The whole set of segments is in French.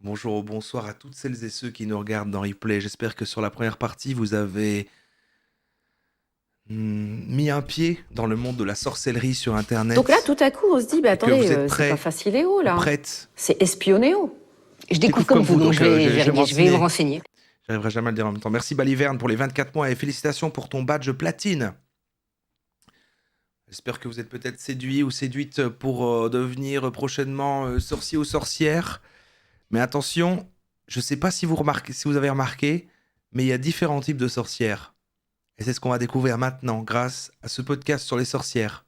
Bonjour ou bonsoir à toutes celles et ceux qui nous regardent dans replay. J'espère que sur la première partie, vous avez mis un pied dans le monde de la sorcellerie sur Donc là, Internet tout à coup, on se dit, bah et que vous attendez, êtes c'est pas prêts faciléo ou là, prêtes. c'est espionnéo. Je J'écoute découvre comme vous, donc je vais me je vais me renseigner. renseigner. J'arriverai jamais à le dire en même temps. Merci Baliverne pour les 24 mois et félicitations pour ton badge platine. J'espère que vous êtes peut-être séduit ou séduite pour devenir prochainement sorcier ou sorcière. Mais attention, je sais pas si vous avez remarqué, mais il y a différents types de sorcières. Et c'est ce qu'on va découvrir maintenant grâce à ce podcast sur les sorcières.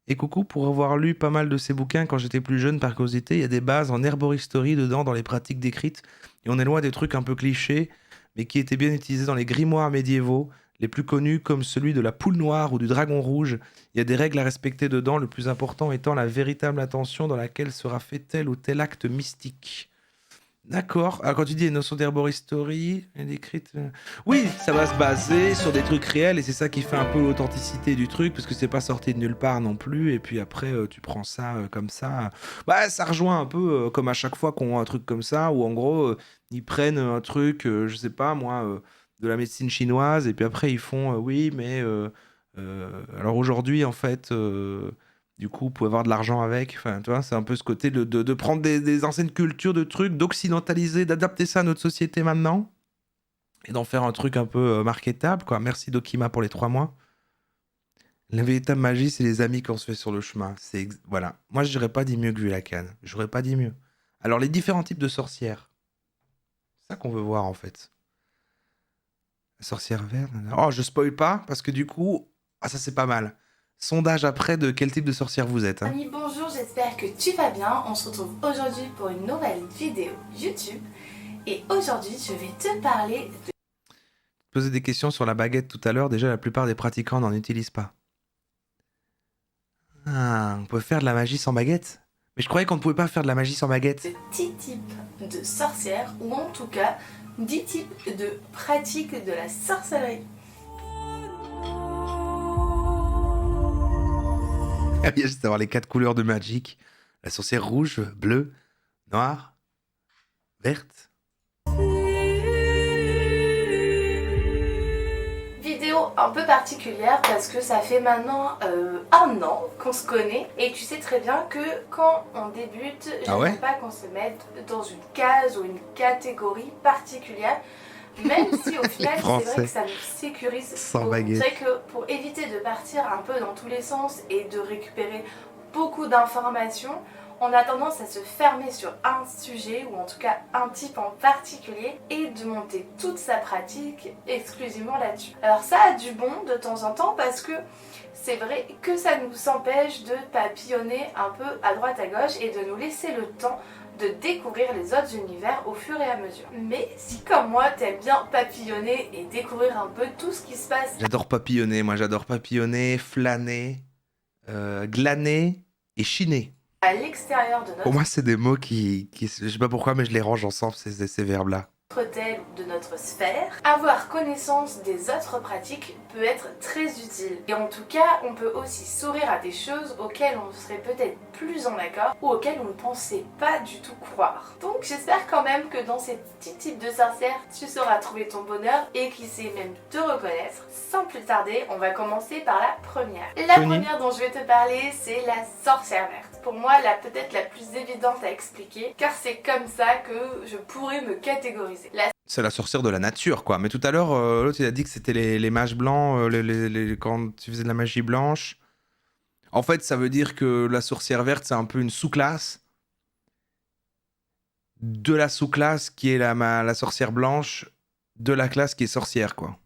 Et coucou, pour avoir lu pas mal de ces bouquins quand j'étais plus jeune par curiosité, il y a des bases en herboristerie dedans dans les pratiques décrites. Et on est loin des trucs un peu clichés, mais qui étaient bien utilisés dans les grimoires médiévaux, les plus connus comme celui de la poule noire ou du dragon rouge. Il y a des règles à respecter dedans, le plus important étant la véritable intention dans laquelle sera fait tel ou tel acte mystique. D'accord. Alors quand tu dis une notion d'herboristerie, elle est décrite... Oui, ça va se baser sur des trucs réels et c'est ça qui fait un peu l'authenticité du truc parce que c'est pas sorti de nulle part non plus et puis après tu prends ça comme ça. Bah ça rejoint un peu comme à chaque fois qu'on a un truc comme ça où en gros ils prennent un truc, je sais pas moi, de la médecine chinoise et puis après ils font oui mais alors aujourd'hui en fait... du coup, vous pouvez avoir de l'argent avec. Enfin, tu vois, c'est un peu ce côté de prendre des anciennes cultures, de trucs, d'occidentaliser, d'adapter ça à notre société maintenant et d'en faire un truc un peu marketable, quoi. Merci Dokima pour les 3 mois. La véritable magie, c'est les amis qu'on se fait sur le chemin. Voilà. Moi, je n'aurais pas dit mieux que vu la canne. J'aurais pas dit mieux. Alors, les différents types de sorcières. C'est ça qu'on veut voir, en fait. La sorcière verte. Oh, je spoil pas, parce que du coup... Ah, ça, c'est pas mal. Sondage après de quel type de sorcière vous êtes. Hein. Ami, bonjour, j'espère que tu vas bien. On se retrouve aujourd'hui pour une nouvelle vidéo YouTube. Et aujourd'hui, je vais te parler de... Poser des questions sur la baguette tout à l'heure. Déjà, la plupart des pratiquants n'en utilisent pas. Ah, on peut faire de la magie sans baguette? Mais je croyais qu'on ne pouvait pas faire de la magie sans baguette. 10 types de sorcières, ou en tout cas 10 types de pratiques de la sorcellerie. Ah bien, juste avoir les 4 couleurs de Magic. La sorcière rouge, bleue, noire, verte. Vidéo un peu particulière parce que ça fait maintenant un an qu'on se connaît et tu sais très bien que quand on débute, je Ah ouais n'aime pas qu'on se mette dans une case ou une catégorie particulière. Même si au final c'est vrai que ça nous sécurise sans beaucoup. baguette. C'est vrai que pour éviter de partir un peu dans tous les sens et de récupérer beaucoup d'informations, on a tendance à se fermer sur un sujet ou en tout cas un type en particulier et de monter toute sa pratique exclusivement là-dessus. Alors ça a du bon de temps en temps parce que c'est vrai que ça nous empêche de papillonner un peu à droite à gauche et de nous laisser le temps de découvrir les autres univers au fur et à mesure. Mais si comme moi t'aimes bien papillonner et découvrir un peu tout ce qui se passe... J'adore papillonner, moi j'adore papillonner, flâner, glaner et chiner. à l'extérieur de notre Pour moi, c'est des mots je sais pas pourquoi, mais je les range ensemble, ces verbes-là. hôtel, de notre sphère, avoir connaissance des autres pratiques peut être très utile. Et en tout cas, on peut aussi sourire à des choses auxquelles on serait peut-être plus en accord ou auxquelles on ne pensait pas du tout croire. Donc j'espère quand même que dans ces petits types de sorcières, tu sauras trouver ton bonheur et qui sait même te reconnaître. Sans plus tarder, on va commencer par la première. La première dont je vais te parler, c'est la sorcière verte. Pour moi, peut-être la plus évidente à expliquer, car c'est comme ça que je pourrais me catégoriser. C'est la sorcière de la nature, quoi. Mais tout à l'heure, l'autre, il a dit que c'était les mages blancs, quand tu faisais de la magie blanche. En fait, ça veut dire que la sorcière verte, c'est un peu une sous-classe de la sous-classe qui est la sorcière blanche de la classe qui est sorcière, quoi.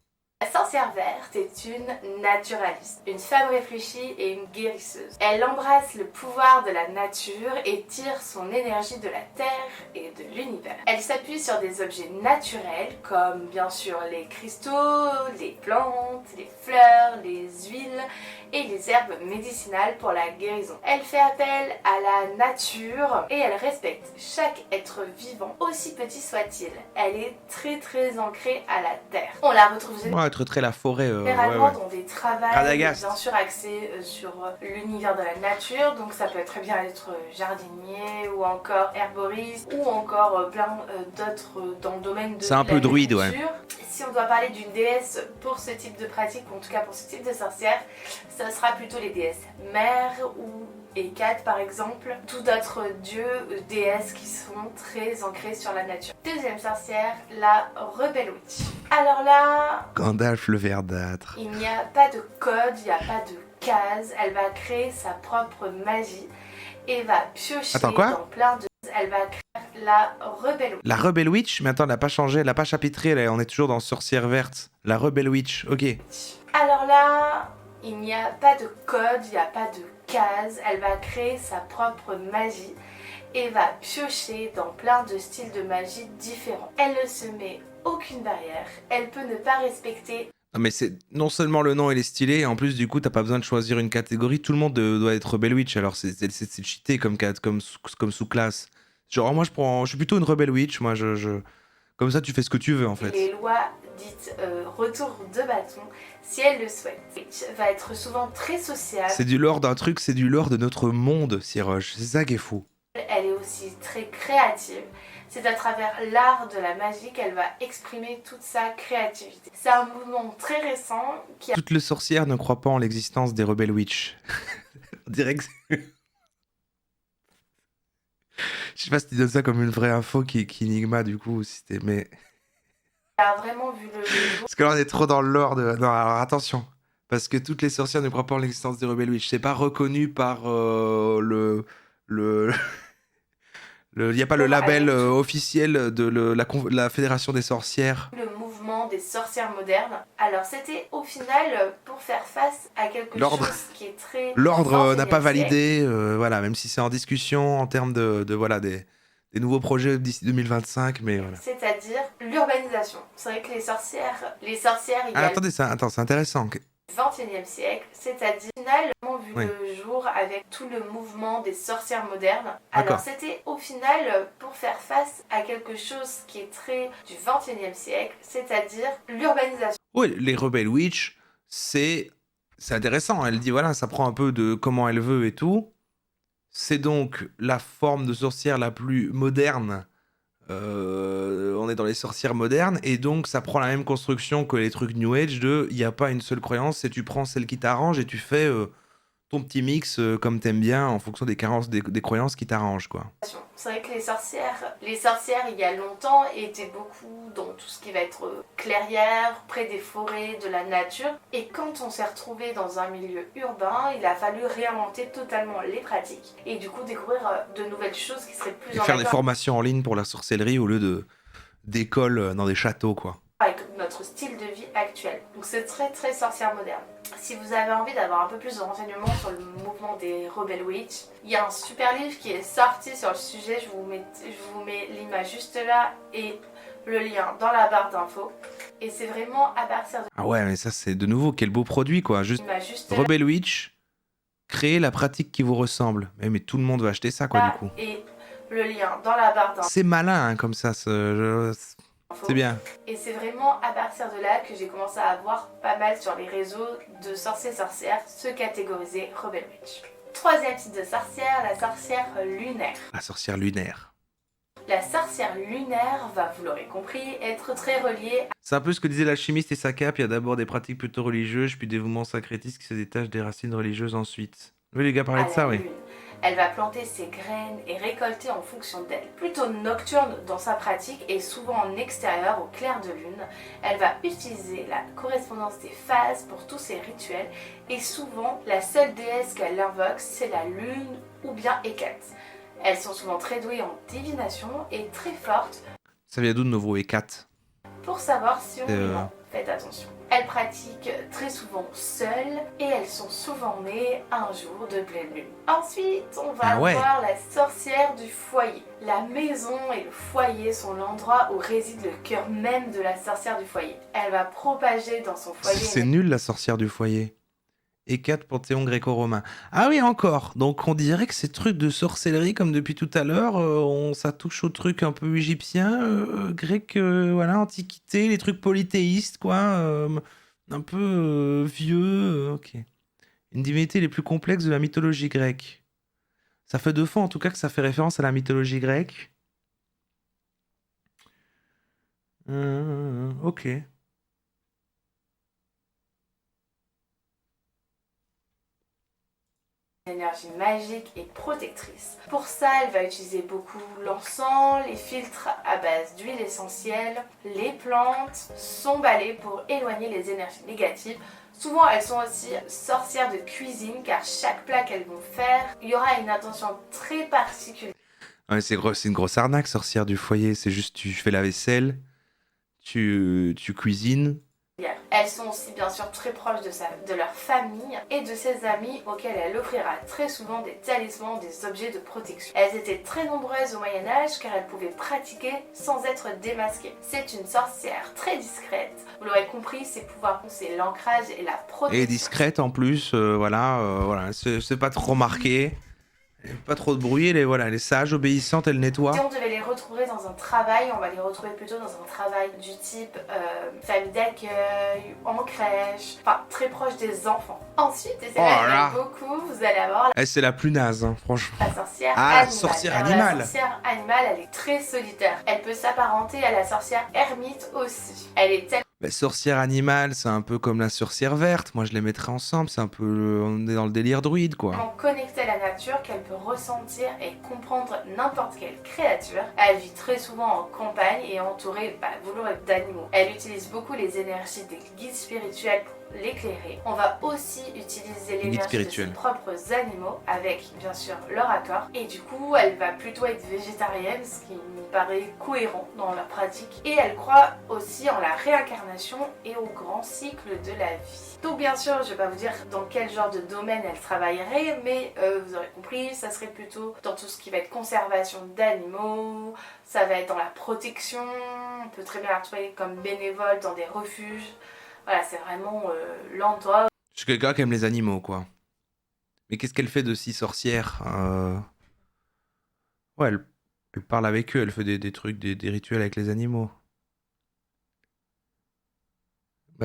La sorcière verte est une naturaliste, une femme réfléchie et une guérisseuse. Elle embrasse le pouvoir de la nature et tire son énergie de la terre et de l'univers. Elle s'appuie sur des objets naturels comme bien sûr les cristaux, les plantes, les fleurs, les huiles et les herbes médicinales pour la guérison. Elle fait appel à la nature et elle respecte chaque être vivant, aussi petit soit-il. Elle est très ancrée à la terre. On la retrouve... Ouais, être très la forêt. Ouais, Généralement ouais. dans des travails, Radagast. bien sûr axés sur l'univers de la nature, donc ça peut très bien être jardinier ou encore herboriste ou encore plein d'autres dans le domaine de C'est un peu druide, ouais. l'agriculture. Si on doit parler d'une déesse pour ce type de pratique, ou en tout cas pour ce type de sorcière, ça sera plutôt les déesses mères ou Hécate par exemple, tout d'autres dieux, déesses qui sont très ancrés sur la nature. Deuxième sorcière, la Rebel Witch. Alors là, Gandalf le verdâtre. il n'y a pas de code, il n'y a pas de case, elle va créer sa propre magie et va piocher Attends, quoi dans plein de... Elle va créer la Rebel Witch. La Rebel Witch, mais attends, elle n'a pas changé, elle n'a pas chapitré, là, on est toujours dans Sorcière Verte. La Rebel Witch, ok. Alors là, il n'y a pas de code, il n'y a pas de case, elle va créer sa propre magie et va piocher dans plein de styles de magie différents. Elle ne se met aucune barrière, elle peut ne pas respecter... Non, mais c'est non seulement le nom il est stylé, et en plus du coup t'as pas besoin de choisir une catégorie, tout le monde doit être Rebel Witch, alors c'est cheaté comme sous-classe. Genre moi je suis plutôt une Rebel Witch, moi comme ça tu fais ce que tu veux en fait. Les lois dites retour de bâton, si elle le souhaite. Witch va être souvent très sociable. C'est du lore d'un truc, c'est du lore de notre monde, Siroche, c'est ça qui est fou. Elle est aussi très créative. C'est à travers l'art de la magie qu'elle va exprimer toute sa créativité. C'est un mouvement très récent qui a... Toutes les sorcières ne croient pas en l'existence des Rebel Witch. On dirait que c'est... Je sais pas si tu donnes ça comme une vraie info qui Enigma du coup, si c'était... Mais... a vraiment vu le jour. Parce que là on est trop dans le lore de... Non alors attention. Parce que toutes les sorcières ne croient pas en l'existence des Rebel Witch. C'est pas reconnu par le... Il n'y a pas le label officiel de la Fédération des sorcières. Le mouvement des sorcières modernes. Alors c'était au final pour faire face à quelque chose qui est très... L'ordre n'a pas validé, voilà, même si c'est en discussion en termes de voilà, des nouveaux projets d'ici 2025, mais voilà. C'est-à-dire l'urbanisation. C'est vrai que les sorcières, il y a... Attendez, c'est intéressant. 21e siècle, c'est-à-dire finalement vu Oui. le jour avec tout le mouvement des sorcières modernes. D'accord. Alors c'était au final pour faire face à quelque chose qui est très du 21e siècle, c'est-à-dire l'urbanisation. Oui, les Rebel Witch, c'est intéressant. Elle dit, voilà, ça prend un peu de comment elle veut et tout. C'est donc la forme de sorcière la plus moderne. On est dans les sorcières modernes, et donc ça prend la même construction que les trucs New Age de il n'y a pas une seule croyance, c'est tu prends celle qui t'arrange et tu fais ton petit mix comme t'aimes bien en fonction des carences des croyances qui t'arrangent, quoi. C'est vrai que les sorcières il y a longtemps étaient beaucoup dans tout ce qui va être clairière, près des forêts, de la nature. Et quand on s'est retrouvé dans un milieu urbain, il a fallu réinventer totalement les pratiques et du coup découvrir de nouvelles choses qui seraient plus Et en faire des accord formations en ligne pour la sorcellerie au lieu d'écoles dans des châteaux, quoi. avec notre style de vie actuel. Donc c'est très très sorcière moderne. Si vous avez envie d'avoir un peu plus de renseignements sur le mouvement des Rebel Witch, il y a un super livre qui est sorti sur le sujet, je vous mets l'image juste là et le lien dans la barre d'infos. Et c'est vraiment à partir de Ah ouais, mais ça c'est de nouveau, quel beau produit, quoi. Juste l'image juste là Rebel Witch, créer la pratique qui vous ressemble. Mais tout le monde va acheter ça, quoi, du coup. et le lien dans la barre d'infos. C'est malin, hein, comme ça, c'est bien. Et c'est vraiment à partir de là que j'ai commencé à voir pas mal sur les réseaux de sorcières se catégoriser Rebel Witch. Troisième type de sorcière, la sorcière lunaire. La sorcière lunaire. La sorcière lunaire va, vous l'aurez compris, être très reliée C'est un peu ce que disait l'alchimiste et sa cape. Il y a d'abord des pratiques plutôt religieuses, puis des mouvements sacrétistes qui se détachent des racines religieuses ensuite. Oui, les gars parlaient à de ça, la oui. lune. Elle va planter ses graines et récolter en fonction d'elle. Plutôt nocturne dans sa pratique et souvent en extérieur au clair de lune, elle va utiliser la correspondance des phases pour tous ses rituels et souvent la seule déesse qu'elle invoque c'est la lune ou bien Hécate. Elles sont souvent très douées en divination et très fortes Ça vient d'où de nouveau Hécate? pour savoir si on est Euh. non. Faites attention. Elles pratiquent très souvent seules et elles sont souvent nées un jour de pleine lune. Ensuite, on va Ah ouais. voir la sorcière du foyer. La maison et le foyer sont l'endroit où réside le cœur même de la sorcière du foyer. Elle va propager dans son foyer... C'est nul, la sorcière du foyer. Hécate, panthéon gréco-romain. Ah oui, encore. Donc on dirait que ces trucs de sorcellerie, comme depuis tout à l'heure, ça touche aux trucs un peu égyptiens, grecs, voilà, antiquité, les trucs polythéistes, quoi. un peu vieux. Ok. Une divinité les plus complexes de la mythologie grecque. Ça fait 2 fois en tout cas que ça fait référence à la mythologie grecque. Ok. Énergie magique et protectrice. Pour ça, elle va utiliser beaucoup l'encens, les filtres à base d'huile essentielle, les plantes, son balai pour éloigner les énergies négatives. Souvent, elles sont aussi sorcières de cuisine car chaque plat qu'elles vont faire, il y aura une intention très particulière. Ouais, c'est une grosse arnaque, sorcière du foyer. C'est juste, tu fais la vaisselle, tu cuisines. Elles sont aussi bien sûr très proches de leur famille et de ses amis auxquels elle offrira très souvent des talismans, des objets de protection. Elles étaient très nombreuses au Moyen-Âge car elles pouvaient pratiquer sans être démasquées. C'est une sorcière très discrète. Vous l'aurez compris, ses pouvoirs, c'est l'ancrage et la protection. Et discrète en plus, voilà, c'est pas trop marqué. Pas trop de bruit, elle est sage, obéissante, elle nettoie. Si on devait les retrouver dans un travail, on va les retrouver plutôt dans un travail du type famille d'accueil, en crèche, enfin très proche des enfants. Ensuite, et c'est là beaucoup, vous allez avoir c'est la plus naze, hein, franchement. la sorcière animale. animale. Sorcière Alors, animale. la sorcière animale, elle est très solitaire. Elle peut s'apparenter à la sorcière ermite aussi. Elle est tellement Sorcière animale, c'est un peu comme la sorcière verte. Moi, je les mettrais ensemble. C'est un peu, on est dans le délire druide, quoi. connectée à la nature qu'elle peut ressentir et comprendre n'importe quelle créature. Elle vit très souvent en campagne et entourée, vous l'aurez, d'animaux. Elle utilise beaucoup les énergies des guides spirituels pour l'éclairer. On va aussi utiliser l'énergie de ses propres animaux avec bien sûr leur accord. Et du coup, elle va plutôt être végétarienne, ce qui me paraît cohérent dans leur pratique. Et elle croit aussi en la réincarnation et au grand cycle de la vie. Donc bien sûr, je vais pas vous dire dans quel genre de domaine elle travaillerait, mais vous aurez compris, ça serait plutôt dans tout ce qui va être conservation d'animaux, ça va être dans la protection, on peut très bien la retrouver comme bénévole dans des refuges. Voilà, c'est vraiment l'endroit. Je suis quelqu'un qui aime les animaux, quoi. Mais qu'est-ce qu'elle fait de si sorcière Ouais, elle parle avec eux, elle fait des trucs, des rituels avec les animaux.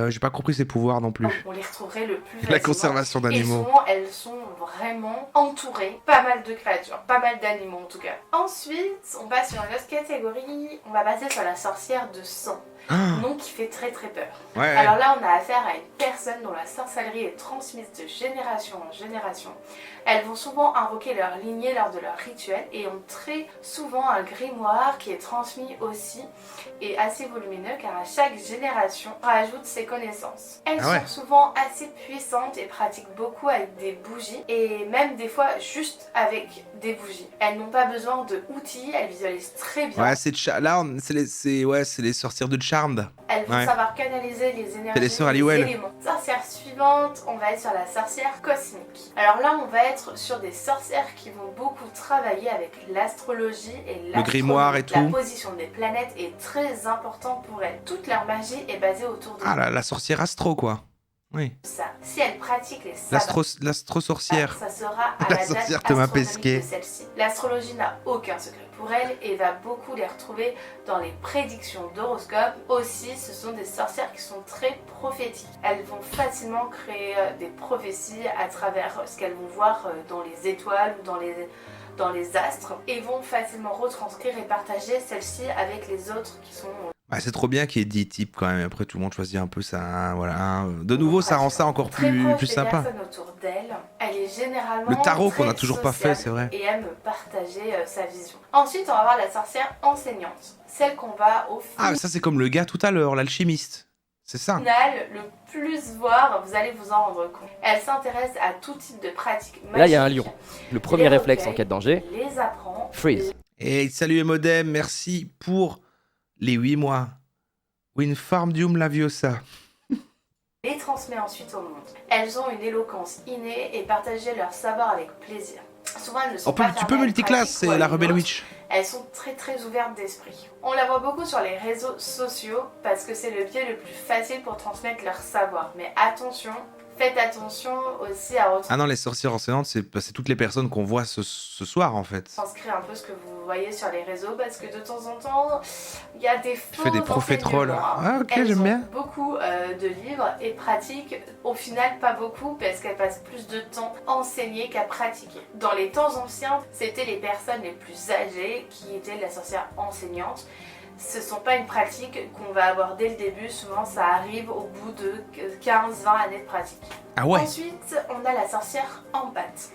J'ai pas compris ses pouvoirs non plus. On les retrouverait le plus facilement. La conservation d'animaux. Et souvent, elles sont vraiment entourées. Pas mal de créatures, pas mal d'animaux en tout cas. Ensuite, on passe sur une autre catégorie. On va passer sur la sorcière de sang. Nom qui fait très très peur. Ouais. Alors là, on a affaire à une personne dont la sorcellerie est transmise de génération en génération. Elles vont souvent invoquer leur lignée lors de leurs rituels et ont très souvent un grimoire qui est transmis aussi et assez volumineux car à chaque génération rajoute ses connaissances. Elles sont souvent assez puissantes et pratiquent beaucoup avec des bougies et même des fois juste avec des bougies. Elles n'ont pas besoin de outils, elles visualisent très bien. Ouais, c'est les sorcières de Charmed. Elles vont savoir canaliser les énergies les sœurs des Halliwell. éléments. Sorcière suivante, on va être sur la sorcière cosmique. Alors là, on va être sur des sorcières qui vont beaucoup travailler avec l'astrologie et le grimoire et tout. La position des planètes est très importante pour elles. Toute leur magie est basée autour de la sorcière astro, quoi. Oui. Ça. Si elle pratique les sabbats, l'astro-sorcière. Ça sera à La la sorcière date Thomas astronomique Pesquet. de celle-ci. L'astrologie n'a aucun secret pour elle et va beaucoup les retrouver dans les prédictions d'horoscopes. Aussi, ce sont des sorcières qui sont très prophétiques. Elles vont facilement créer des prophéties à travers ce qu'elles vont voir dans les étoiles ou dans les astres et vont facilement retranscrire et partager celles-ci avec les autres qui sont... c'est trop bien qu'il y ait 10 types quand même. Après, tout le monde choisit un peu ça. Voilà. De nouveau, ça rend ça encore plus sympa. Autour d'elle. Elle est généralement le tarot qu'on n'a toujours pas fait, c'est vrai. Et aime partager sa vision. Ensuite, on va voir la sorcière enseignante. Celle qu'on va au ça c'est comme le gars tout à l'heure, l'alchimiste. C'est ça. Final, le plus voir, vous allez vous en rendre compte. Elle s'intéresse à tout type de pratiques magiques. Là, il y a un lion. Le premier réflexe en cas de danger. Les apprend. Freeze. Et salut Emodem, merci pour les 8 mois. Winfardium Laviosa. Les transmet ensuite au monde. Elles ont une éloquence innée et partagent leur savoir avec plaisir. Souvent, elles ne sont pas tu peux multiclasse, c'est la Rebelle Witch. Elles sont très très ouvertes d'esprit. On la voit beaucoup sur les réseaux sociaux parce que c'est le biais le plus facile pour transmettre leur savoir. Mais attention, Faites attention aussi à Ah non, les sorcières enseignantes, c'est toutes les personnes qu'on voit ce soir, en fait. retranscrire un peu ce que vous voyez sur les réseaux, parce que de temps en temps, il y a des Tu faux fais des profiteroles. enseignements. Ah, ok, Elles j'aime ont bien. beaucoup de livres et pratiquent, au final pas beaucoup, parce qu'elles passent plus de temps à enseigner qu'à pratiquer. Dans les temps anciens, c'était les personnes les plus âgées qui étaient la sorcière enseignante. Ce ne sont pas une pratique qu'on va avoir dès le début, souvent ça arrive au bout de 15-20 années de pratique. Ah ouais. Ensuite, on a la sorcière empathe.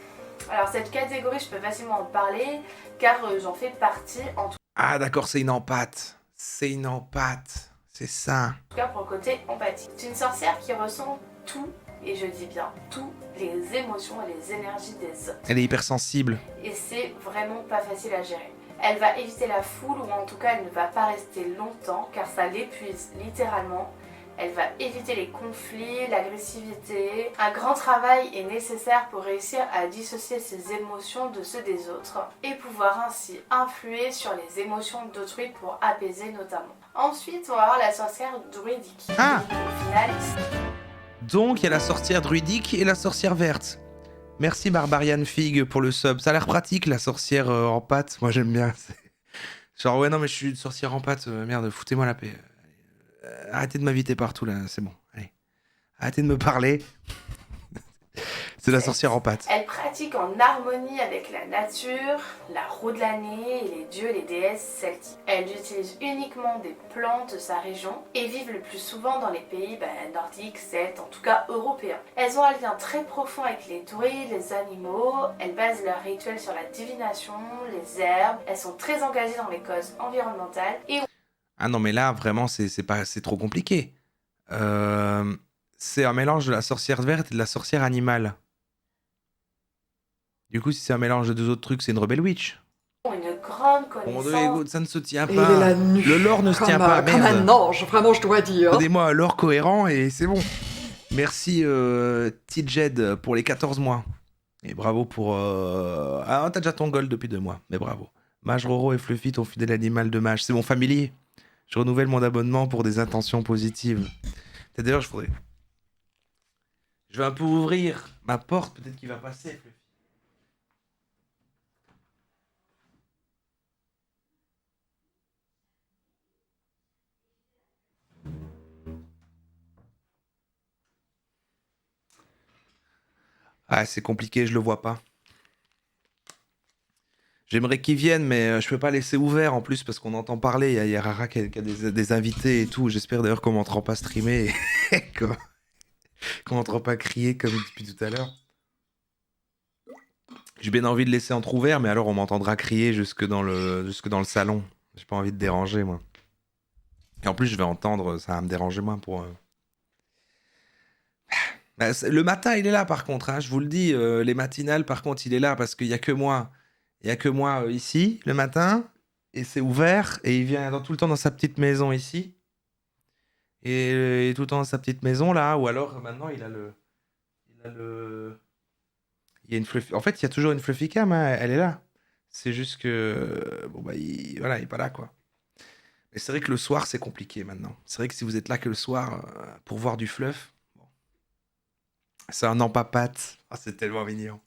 Alors cette catégorie, je peux facilement en parler, car j'en fais partie, en tout Ah d'accord, c'est une empâte. C'est une empâte. C'est ça. cas pour le côté empathie. C'est une sorcière qui ressent tout, et je dis bien tout, les émotions et les énergies des autres. Elle est hypersensible. Et c'est vraiment pas facile à gérer. Elle va éviter la foule, ou en tout cas elle ne va pas rester longtemps, car ça l'épuise littéralement. Elle va éviter les conflits, l'agressivité. Un grand travail est nécessaire pour réussir à dissocier ses émotions de ceux des autres et pouvoir ainsi influer sur les émotions d'autrui pour apaiser notamment. Ensuite, on va avoir la sorcière druidique. Ah. Au final, Donc, il y a la sorcière druidique et la sorcière verte. Merci Barbarian Fig pour le sub. Ça a l'air pratique, la sorcière en pâte. Moi, j'aime bien. Genre, ouais, non, mais je suis une sorcière en pâte. Merde, foutez-moi la paix. Arrêtez de m'inviter partout, là. C'est bon. Allez. Arrêtez de me parler. C'est la sorcière en pâte. elle pratique en harmonie avec la nature, la roue de l'année et les dieux et les déesses celtiques. Elle utilise uniquement des plantes de sa région et vivent le plus souvent dans les pays nordiques, celtes, en tout cas européens. Elles ont un lien très profond avec les druides, les animaux. Elles basent leurs rituels sur la divination, les herbes. Elles sont très engagées dans les causes environnementales et Ah non, mais là, vraiment, c'est trop compliqué. C'est un mélange de la sorcière verte et de la sorcière animale. Du coup, si c'est un mélange de deux autres trucs, c'est une rebelle witch. ont une grande Bon, connaissance. ça ne se tient Et il est pas. la nuit. Le lore ne se tient pas, Comme merde. un ange, vraiment, je dois dire. Donnez-moi un lore cohérent et c'est bon. Merci T-Jed pour les 14 mois. Et bravo pour... Ah, t'as déjà ton gold depuis 2 mois, mais bravo. Mage Roro et Fluffy, ton fidèle animal de mage. C'est mon familier. Je renouvelle mon abonnement pour des intentions positives. D'ailleurs, je vais un peu ouvrir ma porte, peut-être qu'il va passer, Fluffy. Ah, c'est compliqué, je le vois pas. J'aimerais qu'ils viennent, mais je peux pas laisser ouvert en plus parce qu'on entend parler. Il y a Rara qui a des invités et tout. J'espère d'ailleurs qu'on m'entend pas streamer et qu'on m'entend pas crier comme depuis tout à l'heure. J'ai bien envie de laisser entrouvert, mais alors on m'entendra crier jusque dans le salon. J'ai pas envie de déranger, moi. Et en plus, je vais entendre, ça va me déranger, moi, pour... Bah, le matin, il est là, par contre, hein, je vous le dis. Les matinales, par contre, il est là parce qu'il y a que moi. Il y a que moi ici, le matin. Et c'est ouvert. Et il vient tout le temps dans sa petite maison ici. Et tout le temps dans sa petite maison, là. Ou alors, maintenant, il a le... Il y a une fluffy... En fait, il y a toujours une fluffy cam, hein, elle est là. C'est juste que... Bon, bah, il est pas là, quoi. Mais c'est vrai que le soir, c'est compliqué, maintenant. C'est vrai que si vous êtes là que le soir, pour voir du fluff... C'est un empapate. Ah, c'est tellement mignon.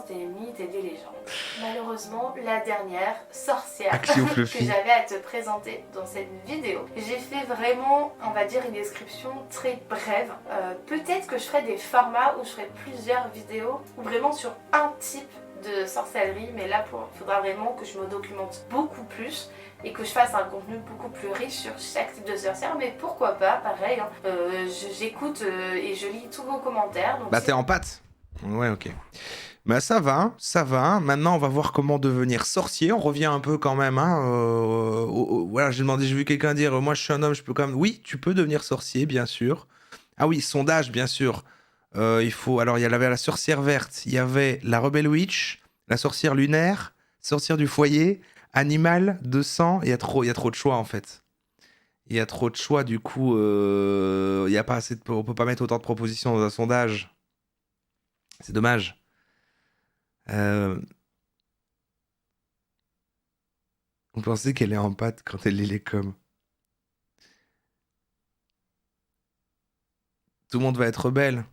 Des mythes et des légendes. Malheureusement, la dernière sorcière Axio que Fluffy. j'avais à te présenter dans cette vidéo. J'ai fait vraiment, on va dire, une description très brève. Peut-être que je ferai des formats où je ferai plusieurs vidéos, ou vraiment sur un type de sorcellerie, mais là, il faudra vraiment que je me documente beaucoup plus et que je fasse un contenu beaucoup plus riche sur chaque type de sorcière, mais pourquoi pas, pareil, hein. J'écoute et je lis tous vos commentaires. Donc Bah, t'es en pâte. Ouais, ok. Bah, ça va, ça va. Maintenant, on va voir comment devenir sorcier. On revient un peu quand même, hein. Voilà, j'ai vu quelqu'un dire, moi, je suis un homme, je peux quand même... Oui, tu peux devenir sorcier, bien sûr. Ah oui, sondage, bien sûr. Il faut... Alors, il y avait la sorcière verte, il y avait la rebelle witch, la sorcière lunaire, sorcière du foyer, animal, de sang. Il y a trop de choix, en fait. Il y a trop de choix, du coup, il y a pas assez on peut pas mettre autant de propositions dans un sondage. C'est dommage. On pensait qu'elle est en pâte quand elle lit les coms. Tout le monde va être rebelle.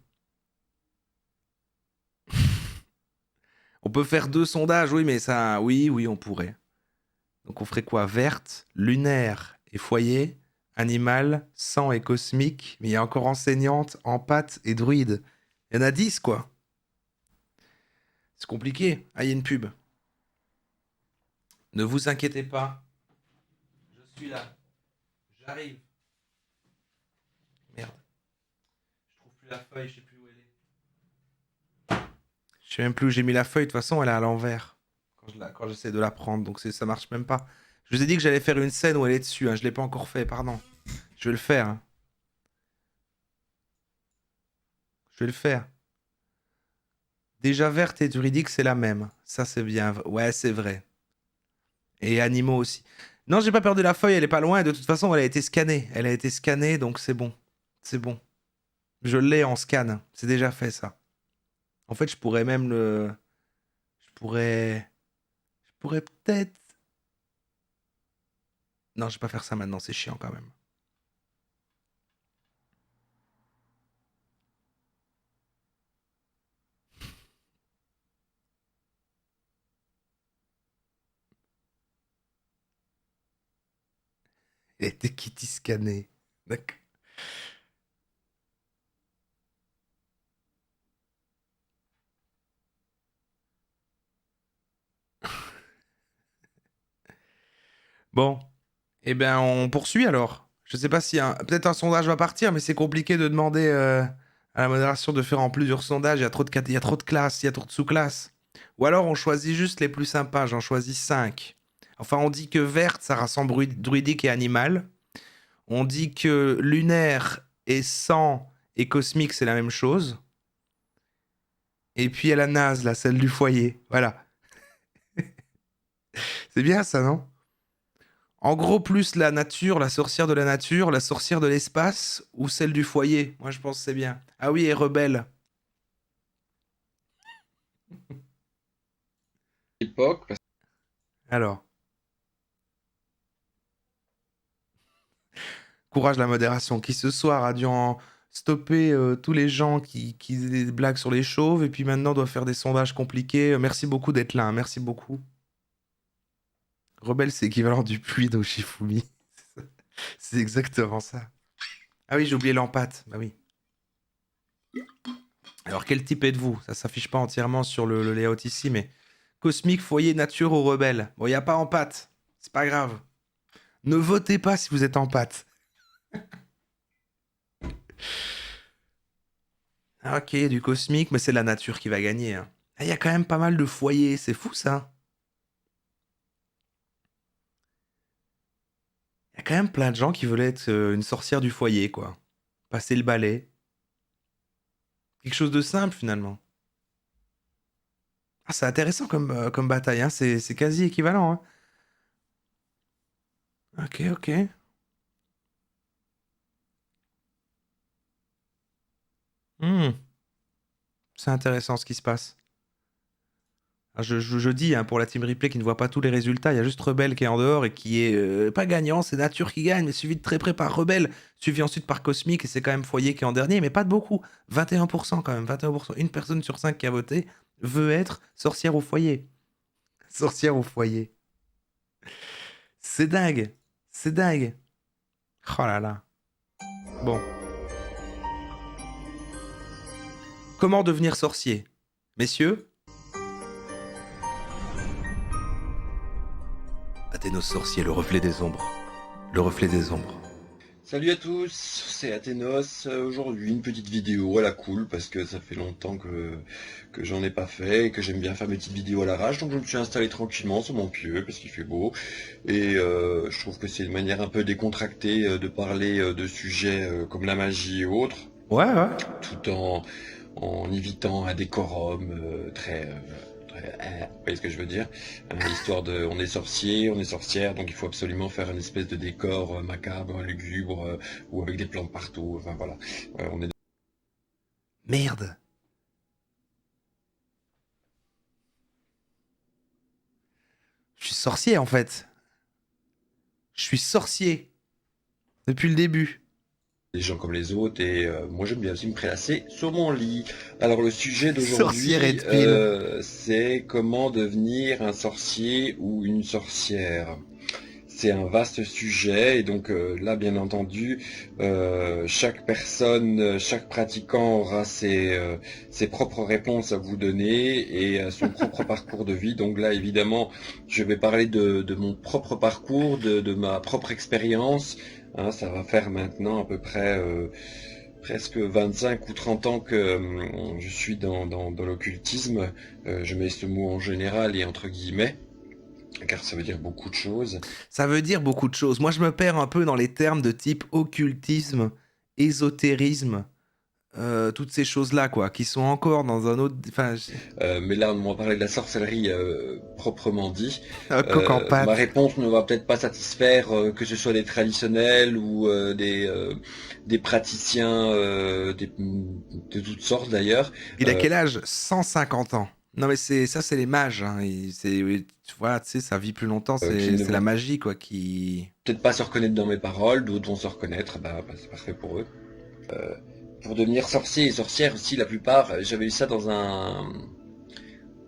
On peut faire 2 sondages, oui, mais ça... Oui, on pourrait. Donc on ferait quoi? Verte, lunaire et foyer, animal, sang et cosmique, mais il y a encore enseignante, empathe et druide. Il y en a 10, quoi. C'est compliqué. Ah, il y a une pub. Ne vous inquiétez pas. Je suis là. J'arrive. Merde. Je trouve plus la feuille, je sais plus où elle est. Je sais même plus où j'ai mis la feuille, de toute façon elle est à l'envers. Quand j'essaie de la prendre, donc ça marche même pas. Je vous ai dit que j'allais faire une scène où elle est dessus, hein. Je l'ai pas encore fait, pardon. Je vais le faire. Hein. Je vais le faire. Déjà verte et druidique, c'est la même. Ça c'est bien. Ouais, c'est vrai. Et animaux aussi. Non, j'ai pas perdu la feuille, elle est pas loin. De toute façon, elle a été scannée. Elle a été scannée, donc c'est bon. C'est bon. Je l'ai en scan. C'est déjà fait, ça. En fait, je pourrais même le... Je pourrais... Je pourrais peut-être... Non, je vais pas faire ça maintenant, c'est chiant quand même. Elle était kitty scannée. D'accord. Bon. Eh bien, on poursuit alors. Je sais pas si peut-être un sondage va partir, mais c'est compliqué de demander à la modération de faire en plusieurs sondages. Il y a trop de, il y a trop de classes, il y a trop de sous-classes. Ou alors on choisit juste les plus sympas. J'en choisis 5. Enfin, on dit que verte, ça rassemble druidique et animal. On dit que lunaire et sang et cosmique, c'est la même chose. Et puis il y a la naze, là, celle du foyer. Voilà. C'est bien ça, non? En gros, plus la nature, la sorcière de la nature, la sorcière de l'espace ou celle du foyer. Moi, je pense que c'est bien. Ah oui, et rebelle. Époque, parce Alors, courage la modération qui ce soir a dû en stopper tous les gens qui faisaient des blagues sur les chauves et puis maintenant doit faire des sondages compliqués. Merci beaucoup d'être là, hein. Merci beaucoup. Rebelle, c'est équivalent du puits d'Oshifumi. C'est exactement ça. Ah oui, j'ai oublié l'empate. Bah oui. Alors, quel type êtes-vous? Ça s'affiche pas entièrement sur le layout ici, mais cosmique, foyer, nature ou rebelle. Bon, il n'y a pas en pâte. C'est pas grave. Ne votez pas si vous êtes en pâte. Ok, du cosmique, mais c'est la nature qui va gagner. Hein. Ah, il y a quand même pas mal de foyers. C'est fou, ça. Il y a quand même plein de gens qui veulent être une sorcière du foyer, quoi. Passer le balai. Quelque chose de simple, finalement. Ah, c'est intéressant comme bataille. Hein. C'est quasi équivalent. Hein. Ok, ok. Hmm. C'est intéressant ce qui se passe. Ah, je dis, hein, pour la team replay qui ne voit pas tous les résultats, il y a juste Rebelle qui est en dehors et qui est pas gagnant, c'est Nature qui gagne, mais suivi de très près par Rebelle, suivi ensuite par Cosmique, et c'est quand même Foyer qui est en dernier, mais pas de beaucoup. 21% quand même, 21%. Une personne sur 5 qui a voté veut être sorcière au foyer. Sorcière au foyer. C'est dingue. C'est dingue. Oh là là. Bon. Comment devenir sorcier? Messieurs, Athénos sorcier, le reflet des ombres. Le reflet des ombres. salut à tous, c'est Athénos. Aujourd'hui, une petite vidéo à la cool parce que ça fait longtemps que j'en ai pas fait et que j'aime bien faire mes petites vidéos à l'arrache. Donc je me suis installé tranquillement sur mon pieu parce qu'il fait beau. Et je trouve que c'est une manière un peu décontractée de parler de sujets comme la magie et autres, Ouais, ouais. tout en évitant un décorum vous voyez ce que je veux dire? Histoire de, on est sorcier, on est sorcière, donc il faut absolument faire une espèce de décor macabre, lugubre, ou avec des plantes partout, enfin voilà. On est Merde. Je suis sorcier en fait. Je suis sorcier. Depuis le début. les gens comme les autres, et moi j'aime bien aussi me prélasser sur mon lit. Alors le sujet d'aujourd'hui, Sorcière Red Pill. c'est comment devenir un sorcier ou une sorcière. C'est un vaste sujet, et donc là, bien entendu, chaque personne, chaque pratiquant aura ses propres réponses à vous donner et son propre parcours de vie. Donc là, évidemment, je vais parler de mon propre parcours, de ma propre expérience. Hein, ça va faire maintenant à peu près presque 25 ou 30 ans que je suis dans l'occultisme. Je mets ce mot en général et entre guillemets, car ça veut dire beaucoup de choses. Ça veut dire beaucoup de choses. Moi, je me perds un peu dans les termes de type occultisme, ésotérisme, toutes ces choses-là, quoi, qui sont encore dans un autre... Enfin, Mais là, on va parler de la sorcellerie proprement dit. un coq en Ma pâte. réponse ne va peut-être pas satisfaire que ce soit des traditionnels ou des praticiens de toutes sortes d'ailleurs. Il a quel âge? 150 ans. Non, mais c'est les mages. Hein. Voilà, tu sais, ça vit plus longtemps. Qui C'est ne c'est la vont magie, quoi, qui... peut-être pas se reconnaître dans mes paroles, d'autres vont se reconnaître, bah, c'est parfait pour eux. Pour devenir sorcier et sorcière aussi, la plupart, j'avais eu ça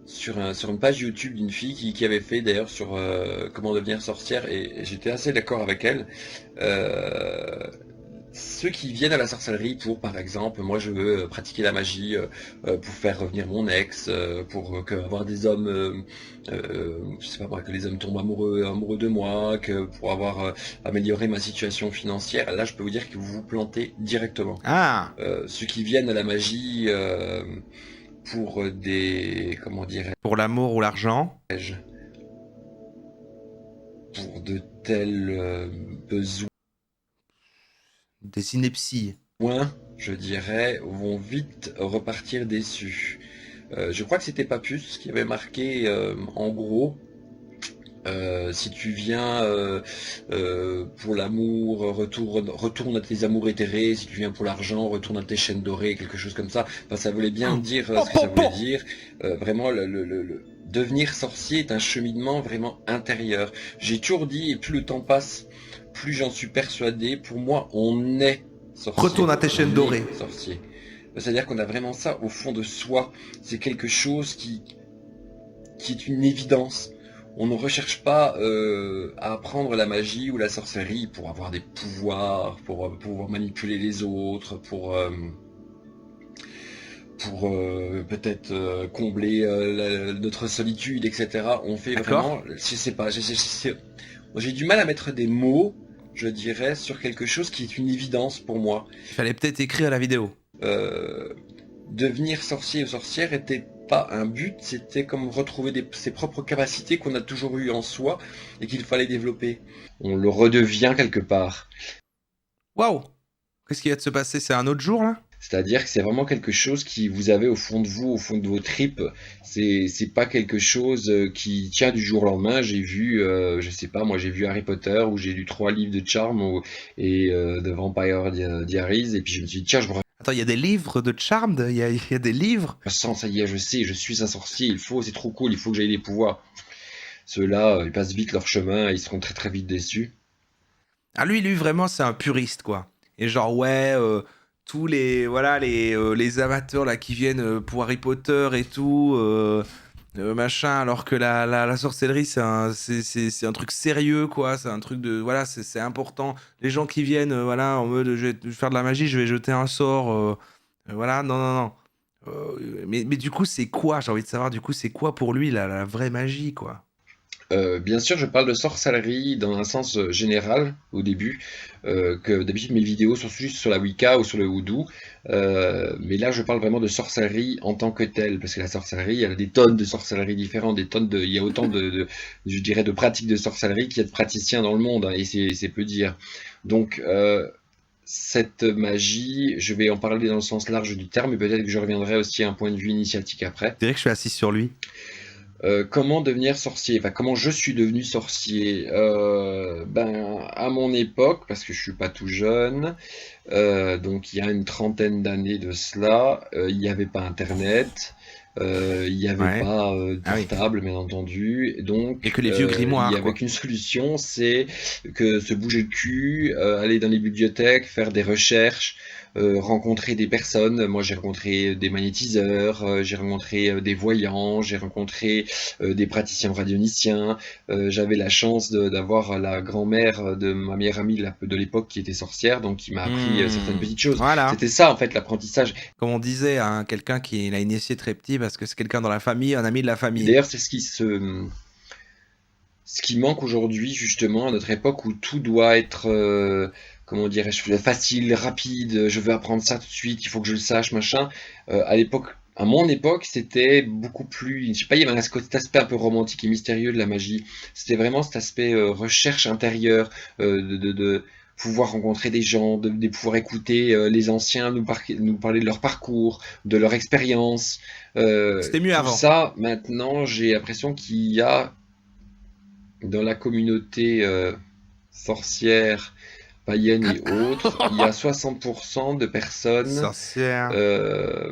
sur une page YouTube d'une fille qui avait fait d'ailleurs sur comment devenir sorcière, et j'étais assez d'accord avec elle. Ceux qui viennent à la sorcellerie pour, par exemple, moi je veux pratiquer la magie pour faire revenir mon ex, pour avoir des hommes, je sais pas moi, que les hommes tombent amoureux de moi, que pour avoir amélioré ma situation financière, là je peux vous dire que vous vous plantez directement. Ah, Ceux qui viennent à la magie pour comment dirais-je, pour l'amour ou l'argent. pour de tels besoins, Des inepties. je dirais, vont vite repartir déçus. Je crois que c'était Papus qui avait marqué en gros, si tu viens pour l'amour, retourne à tes amours éthérés. Si tu viens pour l'argent, retourne à tes chaînes dorées, quelque chose comme ça. Enfin, ça voulait bien dire ce que ça voulait dire. Vraiment, le devenir sorcier est un cheminement vraiment intérieur. J'ai toujours dit, et plus le temps passe, plus j'en suis persuadé. Pour moi, on est sorcier. Retourne à tes chaînes On est dorées. sorcier. C'est-à-dire qu'on a vraiment ça au fond de soi. C'est quelque chose qui est une évidence. On ne recherche pas à apprendre la magie ou la sorcellerie pour avoir des pouvoirs, pour pouvoir manipuler les autres, pour peut-être combler notre solitude, etc. On fait D'accord. vraiment, je sais pas, j'ai du mal à mettre des mots, je dirais, sur quelque chose qui est une évidence pour moi. Il fallait peut-être écrire la vidéo. Devenir sorcier ou sorcière était pas un but, c'était comme retrouver ses propres capacités qu'on a toujours eues en soi et qu'il fallait développer. On le redevient quelque part. Waouh! Qu'est-ce qui va se passer? C'est un autre jour, là? C'est-à-dire que c'est vraiment quelque chose qui vous avez au fond de vous, au fond de vos tripes. C'est pas quelque chose qui tient du jour au lendemain. J'ai vu, je sais pas, moi j'ai vu Harry Potter où j'ai lu 3 livres de Charme et de Vampire Diaries, et puis je me suis dit tiens, je me Attends, il y a des livres de Charmed? Il y a des livres? sens, ça y est, je sais, je suis un sorcier, c'est trop cool, il faut que j'aie des pouvoirs. Ceux-là, ils passent vite leur chemin et ils seront très très vite déçus. Ah, lui, vraiment, c'est un puriste, quoi. Et genre, ouais, tous les, voilà, les amateurs, là, qui viennent pour Harry Potter et tout, machin, alors que la sorcellerie, c'est un truc sérieux, quoi. C'est un truc de, voilà, c'est important. Les gens qui viennent, voilà, en mode, je vais faire de la magie, je vais jeter un sort, voilà, non, non, non. Mais du coup, c'est quoi? J'ai envie de savoir, du coup, c'est quoi pour lui, la vraie magie, quoi? Bien sûr, je parle de sorcellerie dans un sens général au début, que d'habitude mes vidéos sont juste sur la Wicca ou sur le Houdou, mais là je parle vraiment de sorcellerie en tant que telle, parce que la sorcellerie, il y a des tonnes de sorcellerie différentes, il y a autant je dirais, de pratiques de sorcellerie qu'il y a de praticiens dans le monde, hein, et c'est peu dire. Donc cette magie, je vais en parler dans le sens large du terme, mais peut-être que je reviendrai aussi à un point de vue initiatique après. Je dirais que je suis assis sur lui. Comment devenir sorcier? Enfin, comment je suis devenu sorcier? Ben, à mon époque, parce que je suis pas tout jeune, donc il y a une trentaine d'années de cela, il n'y avait pas Internet, Il n'y avait Ouais. pas de Ah oui. portable, bien entendu. Et Donc, que les vieux il n'y grimoires, avait quoi. qu'une solution, c'est que se bouger le cul, aller dans les bibliothèques, faire des recherches, rencontrer des personnes. Moi, j'ai rencontré des magnétiseurs, j'ai rencontré des voyants, j'ai rencontré des praticiens radioniciens. J'avais la chance d'avoir la grand-mère de ma meilleure amie de l'époque qui était sorcière, donc qui m'a appris certaines petites choses. Voilà. C'était ça, en fait, l'apprentissage. Comme on disait à quelqu'un qui l'a initié très petit parce que c'est quelqu'un dans la famille, un ami de la Et famille. d'ailleurs, c'est ce qui manque aujourd'hui, justement, à notre époque où tout doit être, comment dirais-je, facile, rapide, je veux apprendre ça tout de suite, il faut que je le sache, machin. À l'époque, à mon époque, c'était beaucoup plus, je sais pas, il y avait cet aspect un peu romantique et mystérieux de la magie. C'était vraiment cet aspect recherche intérieure, de pouvoir rencontrer des gens, de pouvoir écouter les anciens nous parler de leur parcours, de leur expérience. C'était mieux Tout avant. ça, maintenant, j'ai l'impression qu'il y a dans la communauté sorcière, païenne et autres, il y a 60% de personnes, Sorcière. euh,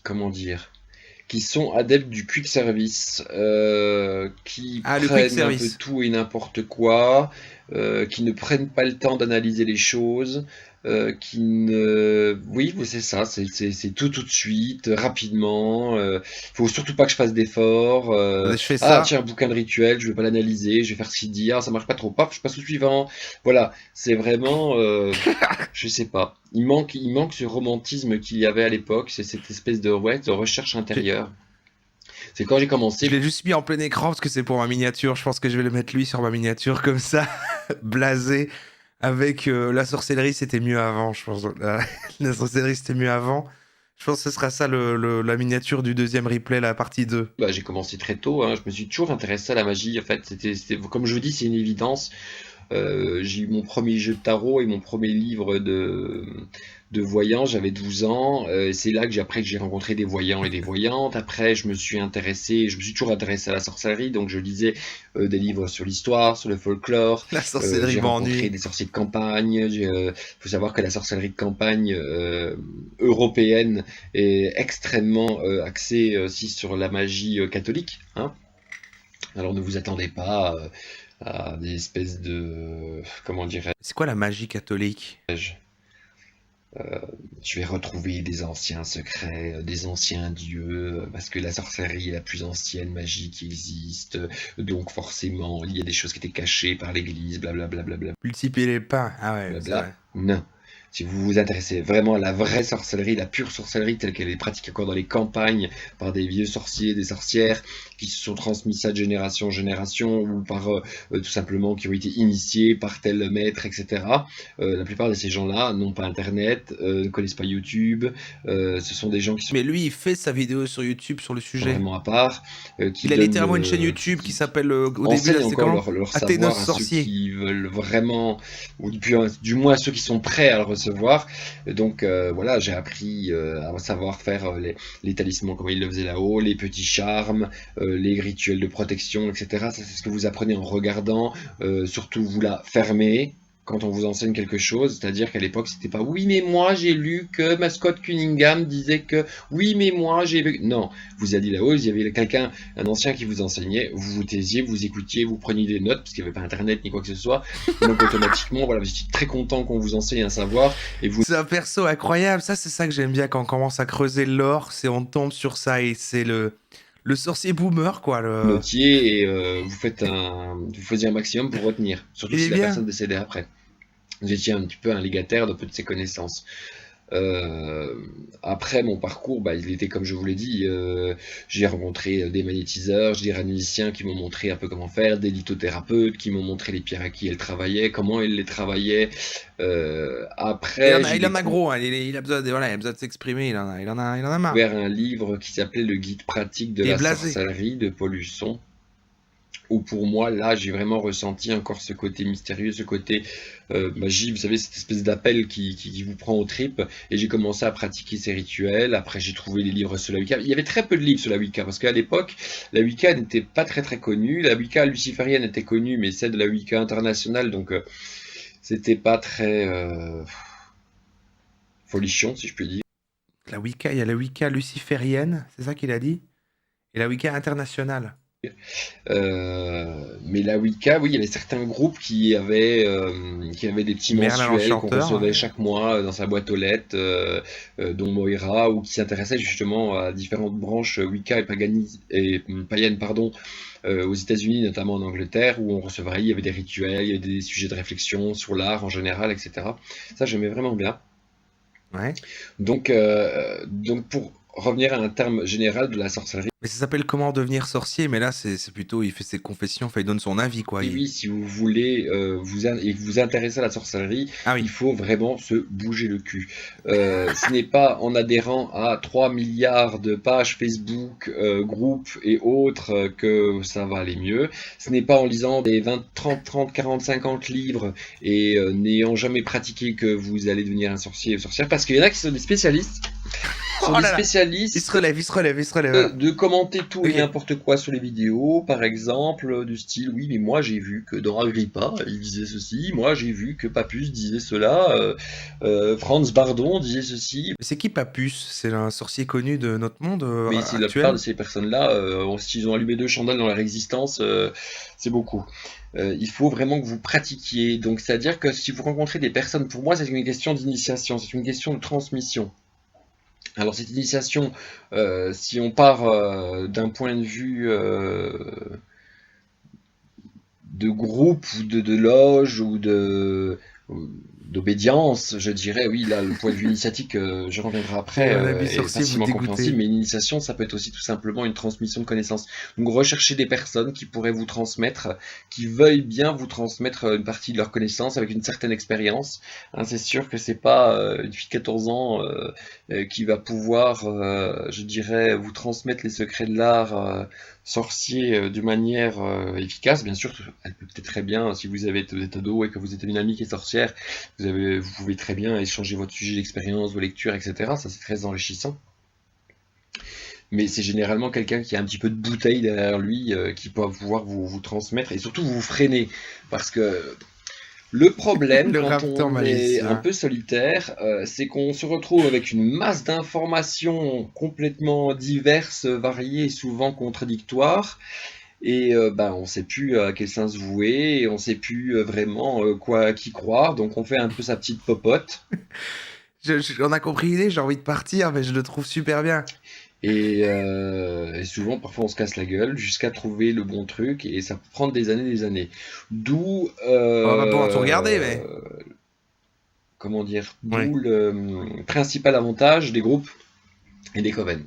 comment dire, qui sont adeptes du quick service, qui Ah, le quick prennent un peu service. tout et n'importe quoi, qui ne prennent pas le temps d'analyser les choses, qui ne... Oui, c'est ça, c'est tout de suite, rapidement. Faut surtout pas que je fasse d'efforts. Je fais Ah, ça. tiens, un bouquin de rituel, je vais pas l'analyser, je vais faire ce qu'il dit. Ah, ça marche pas trop, paf, je passe au suivant. Voilà, c'est vraiment... je sais pas. Il manque ce romantisme qu'il y avait à l'époque, c'est cette espèce de, ouais, de recherche J'ai- intérieure. C'est quand j'ai Je commencé, l'ai juste mis en plein écran parce que c'est pour ma miniature. Je pense que je vais le mettre lui sur ma miniature comme ça, blasé. Avec la sorcellerie, c'était mieux avant. Je pense la sorcellerie, c'était mieux avant. Je pense que ce sera ça la miniature du deuxième replay, la partie 2. bah, j'ai commencé très tôt, hein, je me suis toujours intéressé à la magie. En fait, comme je vous dis, c'est une évidence. J'ai eu mon premier jeu de tarot et mon premier livre de voyants, j'avais 12 ans. C'est là que après que j'ai rencontré des voyants et des voyantes. Après, je me suis toujours intéressé à la sorcellerie, donc je lisais des livres sur l'histoire, sur le folklore. La sorcellerie J'ai rencontré m'ennuie. des sorciers de campagne. Il faut savoir que la sorcellerie de campagne européenne est extrêmement axée aussi sur la magie catholique, hein. Alors ne vous attendez pas à des espèces de, comment dirais-je, C'est quoi la magie catholique? je vais retrouver des anciens secrets, des anciens dieux, parce que la sorcellerie est la plus ancienne magie qui existe, donc forcément il y a des choses qui étaient cachées par l'Église, blablabla, Multiplier les pains. Ah ouais, c'est blabla. vrai. Non. Si vous vous intéressez vraiment à la vraie sorcellerie, la pure sorcellerie telle qu'elle est pratiquée encore dans les campagnes par des vieux sorciers, des sorcières qui se sont transmis ça de génération en génération ou par tout simplement qui ont été initiés par tel maître, etc. La plupart de ces gens-là n'ont pas Internet, ne connaissent pas YouTube. Ce sont des gens qui sont Mais lui, il fait sa vidéo sur YouTube sur le sujet. vraiment à part, qui Il a donnent, littéralement une chaîne YouTube qui s'appelle, au début, là, enseignent c'était encore comment? leur Athénos savoir à ceux sorcier. qui veulent vraiment, ou du moins à ceux qui sont prêts à le recevoir. Donc voilà, j'ai appris à savoir faire les talismans comme ils le faisaient là-haut, les petits charmes, les rituels de protection, etc. Ça, c'est ce que vous apprenez en regardant, surtout vous la fermez quand on vous enseigne quelque chose, c'est-à-dire qu'à l'époque c'était pas oui mais moi j'ai lu que Mascot Cunningham disait que oui mais moi j'ai lu... Non, vous avez dit là-haut, il y avait quelqu'un, un ancien qui vous enseignait, vous vous taisiez, vous écoutiez, vous preniez des notes parce qu'il n'y avait pas internet ni quoi que ce soit, donc automatiquement voilà, vous étiez très content qu'on vous enseigne un savoir et vous C'est un perso incroyable. Ça, c'est ça que j'aime bien quand on commence à creuser l'or. C'est on tombe sur ça et c'est le sorcier boomer, quoi. notiez et vous faisiez un maximum pour retenir, surtout Il si est la bien. personne décédait après. Vous étiez un petit peu un légataire de peu de ses connaissances. Euh, Après mon parcours, bah, il était comme je vous l'ai dit, j'ai rencontré des magnétiseurs, des radiologiciens qui m'ont montré un peu comment faire, des lithothérapeutes qui m'ont montré les pierres à qui elles travaillaient, comment elles les travaillaient. Après, j'ai Il en a gros. Hein. Il a besoin voilà, il a besoin de s'exprimer. Il en a marre. découvert un livre qui s'appelait Le guide pratique de Il est la blasé. sorcellerie de Paul Husson, où pour moi, là, j'ai vraiment ressenti encore ce côté mystérieux, ce côté magie, vous savez, cette espèce d'appel qui vous prend aux tripes, et j'ai commencé à pratiquer ces rituels. Après, j'ai trouvé des livres sur la Wicca. Il y avait très peu de livres sur la Wicca, parce qu'à l'époque, la Wicca n'était pas très très connue. La Wicca luciférienne était connue, mais celle de la Wicca internationale, donc c'était pas très folichon, si je puis dire. La Wicca, il y a la Wicca luciférienne, c'est ça qu'il a dit? Et la Wicca internationale. Mais la Wicca, oui, il y avait certains groupes qui avaient des petits Merlin mensuels qu'on l'Enchanteur. recevait chaque mois dans sa boîte aux lettres, dont Moira, ou qui s'intéressaient justement à différentes branches Wicca et païennes, pardon, aux États-Unis, notamment en Angleterre, où on recevrait, il y avait des rituels, il y avait des sujets de réflexion sur l'art en général, etc. Ça, j'aimais vraiment bien. Ouais. Donc pour revenir à un terme général de la sorcellerie, Mais ça s'appelle Comment devenir sorcier, mais là, c'est plutôt, il fait ses confessions, enfin, il donne son avis, quoi. oui, si vous voulez et que vous intéressez à la sorcellerie, Ah oui. il faut vraiment se bouger le cul. Ce n'est pas en adhérant à 3 milliards de pages Facebook, groupes et autres que ça va aller mieux. Ce n'est pas en lisant des 20, 30, 40, 50 livres et n'ayant jamais pratiqué que vous allez devenir un sorcier ou sorcière, parce qu'il y en a qui sont des spécialistes. Oh Sont des là là. Il spécialistes se relève, il se relève, il se relève. de commenter tout et Ok. n'importe quoi sur les vidéos, par exemple, du style, oui, mais moi j'ai vu que dans Agrippa, il disait ceci, moi j'ai vu que Papus disait cela, Franz Bardon disait ceci. Mais c'est qui Papus? C'est un sorcier connu de notre monde Mais si la plupart actuel? de ces personnes-là, s'ils ont allumé 2 chandelles dans leur existence, c'est beaucoup. Il faut vraiment que vous pratiquiez. Donc, c'est-à-dire que si vous rencontrez des personnes, pour moi, c'est une question d'initiation, c'est une question de transmission. Alors cette initiation, si on part d'un point de vue de groupe ou de loge ou d'obédience, je dirais, oui, là, le point de vue initiatique, je reviendrai après, Et un habit est sorcier, vous facilement compréhensible, dégoûtez. mais une initiation, ça peut être aussi tout simplement une transmission de connaissances. Donc recherchez des personnes qui pourraient vous transmettre, qui veuillent bien vous transmettre une partie de leurs connaissances avec une certaine expérience. Hein, c'est sûr que c'est pas une fille de 14 ans qui va pouvoir, je dirais, vous transmettre les secrets de l'art sorcier d'une manière efficace. Bien sûr, elle peut peut-être très bien, si vous êtes ado et que vous êtes une amie qui est sorcière, vous pouvez très bien échanger votre sujet d'expérience, vos lectures, etc. Ça, c'est très enrichissant. Mais c'est généralement quelqu'un qui a un petit peu de bouteille derrière lui, qui peut pouvoir vous transmettre et surtout vous freiner. Parce que le problème, Le quand raptor on est un malicien. peu solitaire, c'est qu'on se retrouve avec une masse d'informations complètement diverses, variées et souvent contradictoires. Et on ne sait plus à quel sens se vouer, et on ne sait plus vraiment qui croire, donc on fait un peu sa petite popote. On a compris l'idée, j'ai envie de partir, mais je le trouve super bien. Et souvent, parfois, on se casse la gueule jusqu'à trouver le bon truc, et ça peut prendre des années, des années. D'où, On va pas pouvoir tout regarder, mais. comment dire, Ouais. d'où le principal avantage des groupes et des covens.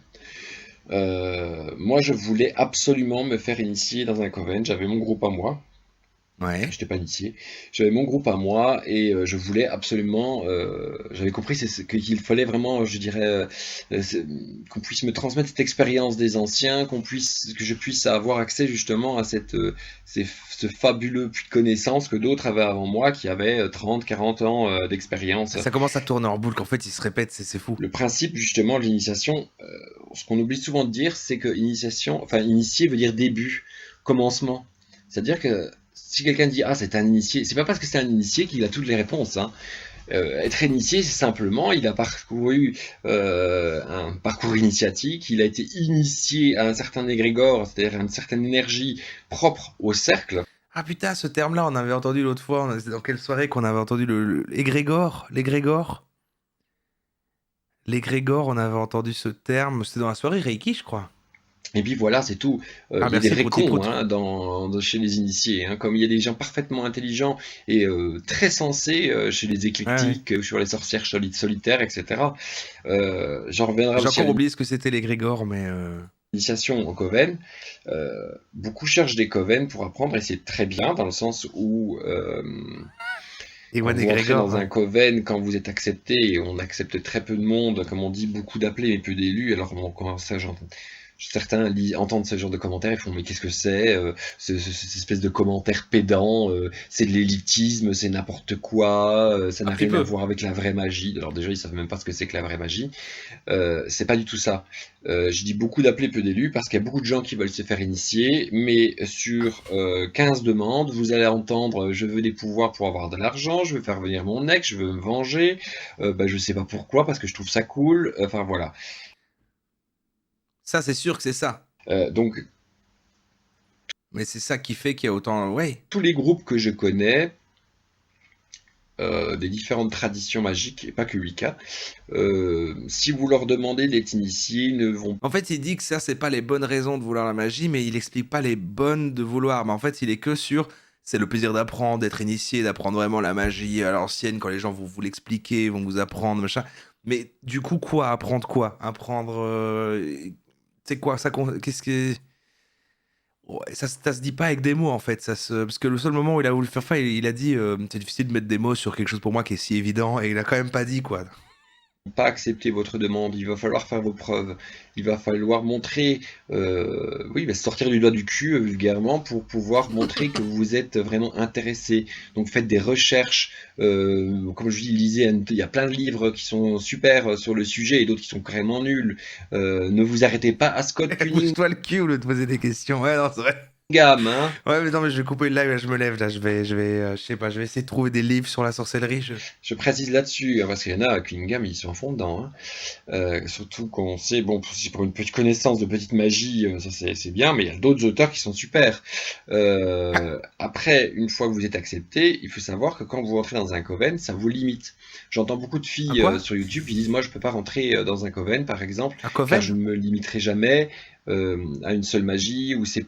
Moi, je voulais absolument me faire initier dans un coven. J'avais mon groupe à moi. Ouais. J'étais pas initié. J'avais mon groupe à moi et je voulais absolument. J'avais compris qu'il fallait vraiment, je dirais, qu'on puisse me transmettre cette expérience des anciens, que je puisse avoir accès justement à ce fabuleux puits de connaissances que d'autres avaient avant moi, qui avaient 30, 40 ans d'expérience. Ça commence à tourner en boule, qu'en fait, il se répète, c'est fou. Le principe justement de l'initiation, ce qu'on oublie souvent de dire, c'est que initier veut dire début, commencement. C'est-à-dire que si quelqu'un dit ah c'est un initié, c'est pas parce que c'est un initié qu'il a toutes les réponses. Hein. Être initié, c'est simplement il a parcouru un parcours initiatique, il a été initié à un certain égrégore, c'est-à-dire à une certaine énergie propre au cercle. Ah putain, ce terme-là, on avait entendu l'autre fois. C'était dans quelle soirée qu'on avait entendu l'égrégore? L'égrégore? L'égrégore, on avait entendu ce terme. C'était dans la soirée Reiki, je crois. Et puis voilà, c'est tout. Il y a merci, des vrais Prouty cons Prout. hein, chez les initiés. Hein, comme il y a des gens parfaitement intelligents et très sensés chez les éclectiques, sur les sorcières solitaires, etc. J'en reviendrai J'ai aussi à encore oublié ce que c'était l'égrégore, mais. l'initiation au coven. Beaucoup cherchent des coven pour apprendre et c'est très bien dans le sens où quand Ewan vous entrez Egrégor. dans un coven, quand vous êtes accepté, et on accepte très peu de monde, comme on dit, beaucoup d'appelés mais peu d'élus, alors bon, comment ça j'entends. Certains entendent ce genre de commentaires et font mais qu'est-ce que c'est cette espèce de commentaire pédant, c'est de l'élitisme, c'est n'importe quoi, ça Un n'a petit rien à peu. voir avec la vraie magie. Alors déjà ils savent même pas ce que c'est que la vraie magie. C'est pas du tout ça. Je dis beaucoup d'appelés, peu d'élus, parce qu'il y a beaucoup de gens qui veulent se faire initier, mais sur 15 demandes, vous allez entendre je veux des pouvoirs pour avoir de l'argent, je veux faire venir mon ex, je veux me venger, je sais pas pourquoi, parce que je trouve ça cool, enfin voilà. Ça, c'est sûr que c'est ça. Donc Mais c'est ça qui fait qu'il y a autant... Ouais. tous les groupes que je connais, des différentes traditions magiques, et pas que Wicca, si vous leur demandez d'être initiés, ils ne vont En fait, il dit que ça, c'est pas les bonnes raisons de vouloir la magie, mais il explique pas les bonnes de vouloir. Mais en fait, il est que sur... C'est le plaisir d'apprendre, d'être initié, d'apprendre vraiment la magie à l'ancienne, quand les gens vont vous l'expliquer, vont vous apprendre, machin. Mais du coup, quoi? Apprendre quoi? Apprendre... C'est quoi ça? Qu'est-ce que... Ouais, ça se dit pas avec des mots en fait. Parce que le seul moment où il a voulu faire ça, il a dit c'est difficile de mettre des mots sur quelque chose pour moi qui est si évident, et il a quand même pas dit quoi. pas accepter votre demande, il va falloir faire vos preuves, il va falloir montrer, sortir du doigt du cul vulgairement pour pouvoir montrer que vous êtes vraiment intéressé. Donc faites des recherches, comme je dis, lisez, il y a plein de livres qui sont super sur le sujet et d'autres qui sont carrément nuls. Ne vous arrêtez pas à Scott Bouge-toi le cul au lieu de poser des questions. Ouais, non, c'est vrai. Cunningham, hein. Ouais, mais non, mais je vais couper le live, là, je me lève, là, je sais pas, je vais essayer de trouver des livres sur la sorcellerie. Je précise là-dessus, hein, parce qu'il y en a à Cunningham, ils sont en fond dedans, hein. Surtout quand on sait, bon, si pour une petite connaissance de petite magie, ça c'est bien, mais il y a d'autres auteurs qui sont super. Après, une fois que vous êtes accepté, il faut savoir que quand vous rentrez dans un coven, ça vous limite. J'entends beaucoup de Un filles quoi? sur YouTube qui disent, moi je peux pas rentrer dans un coven, par exemple, Un car je coven? ne me limiterai jamais à une seule magie, ou c'est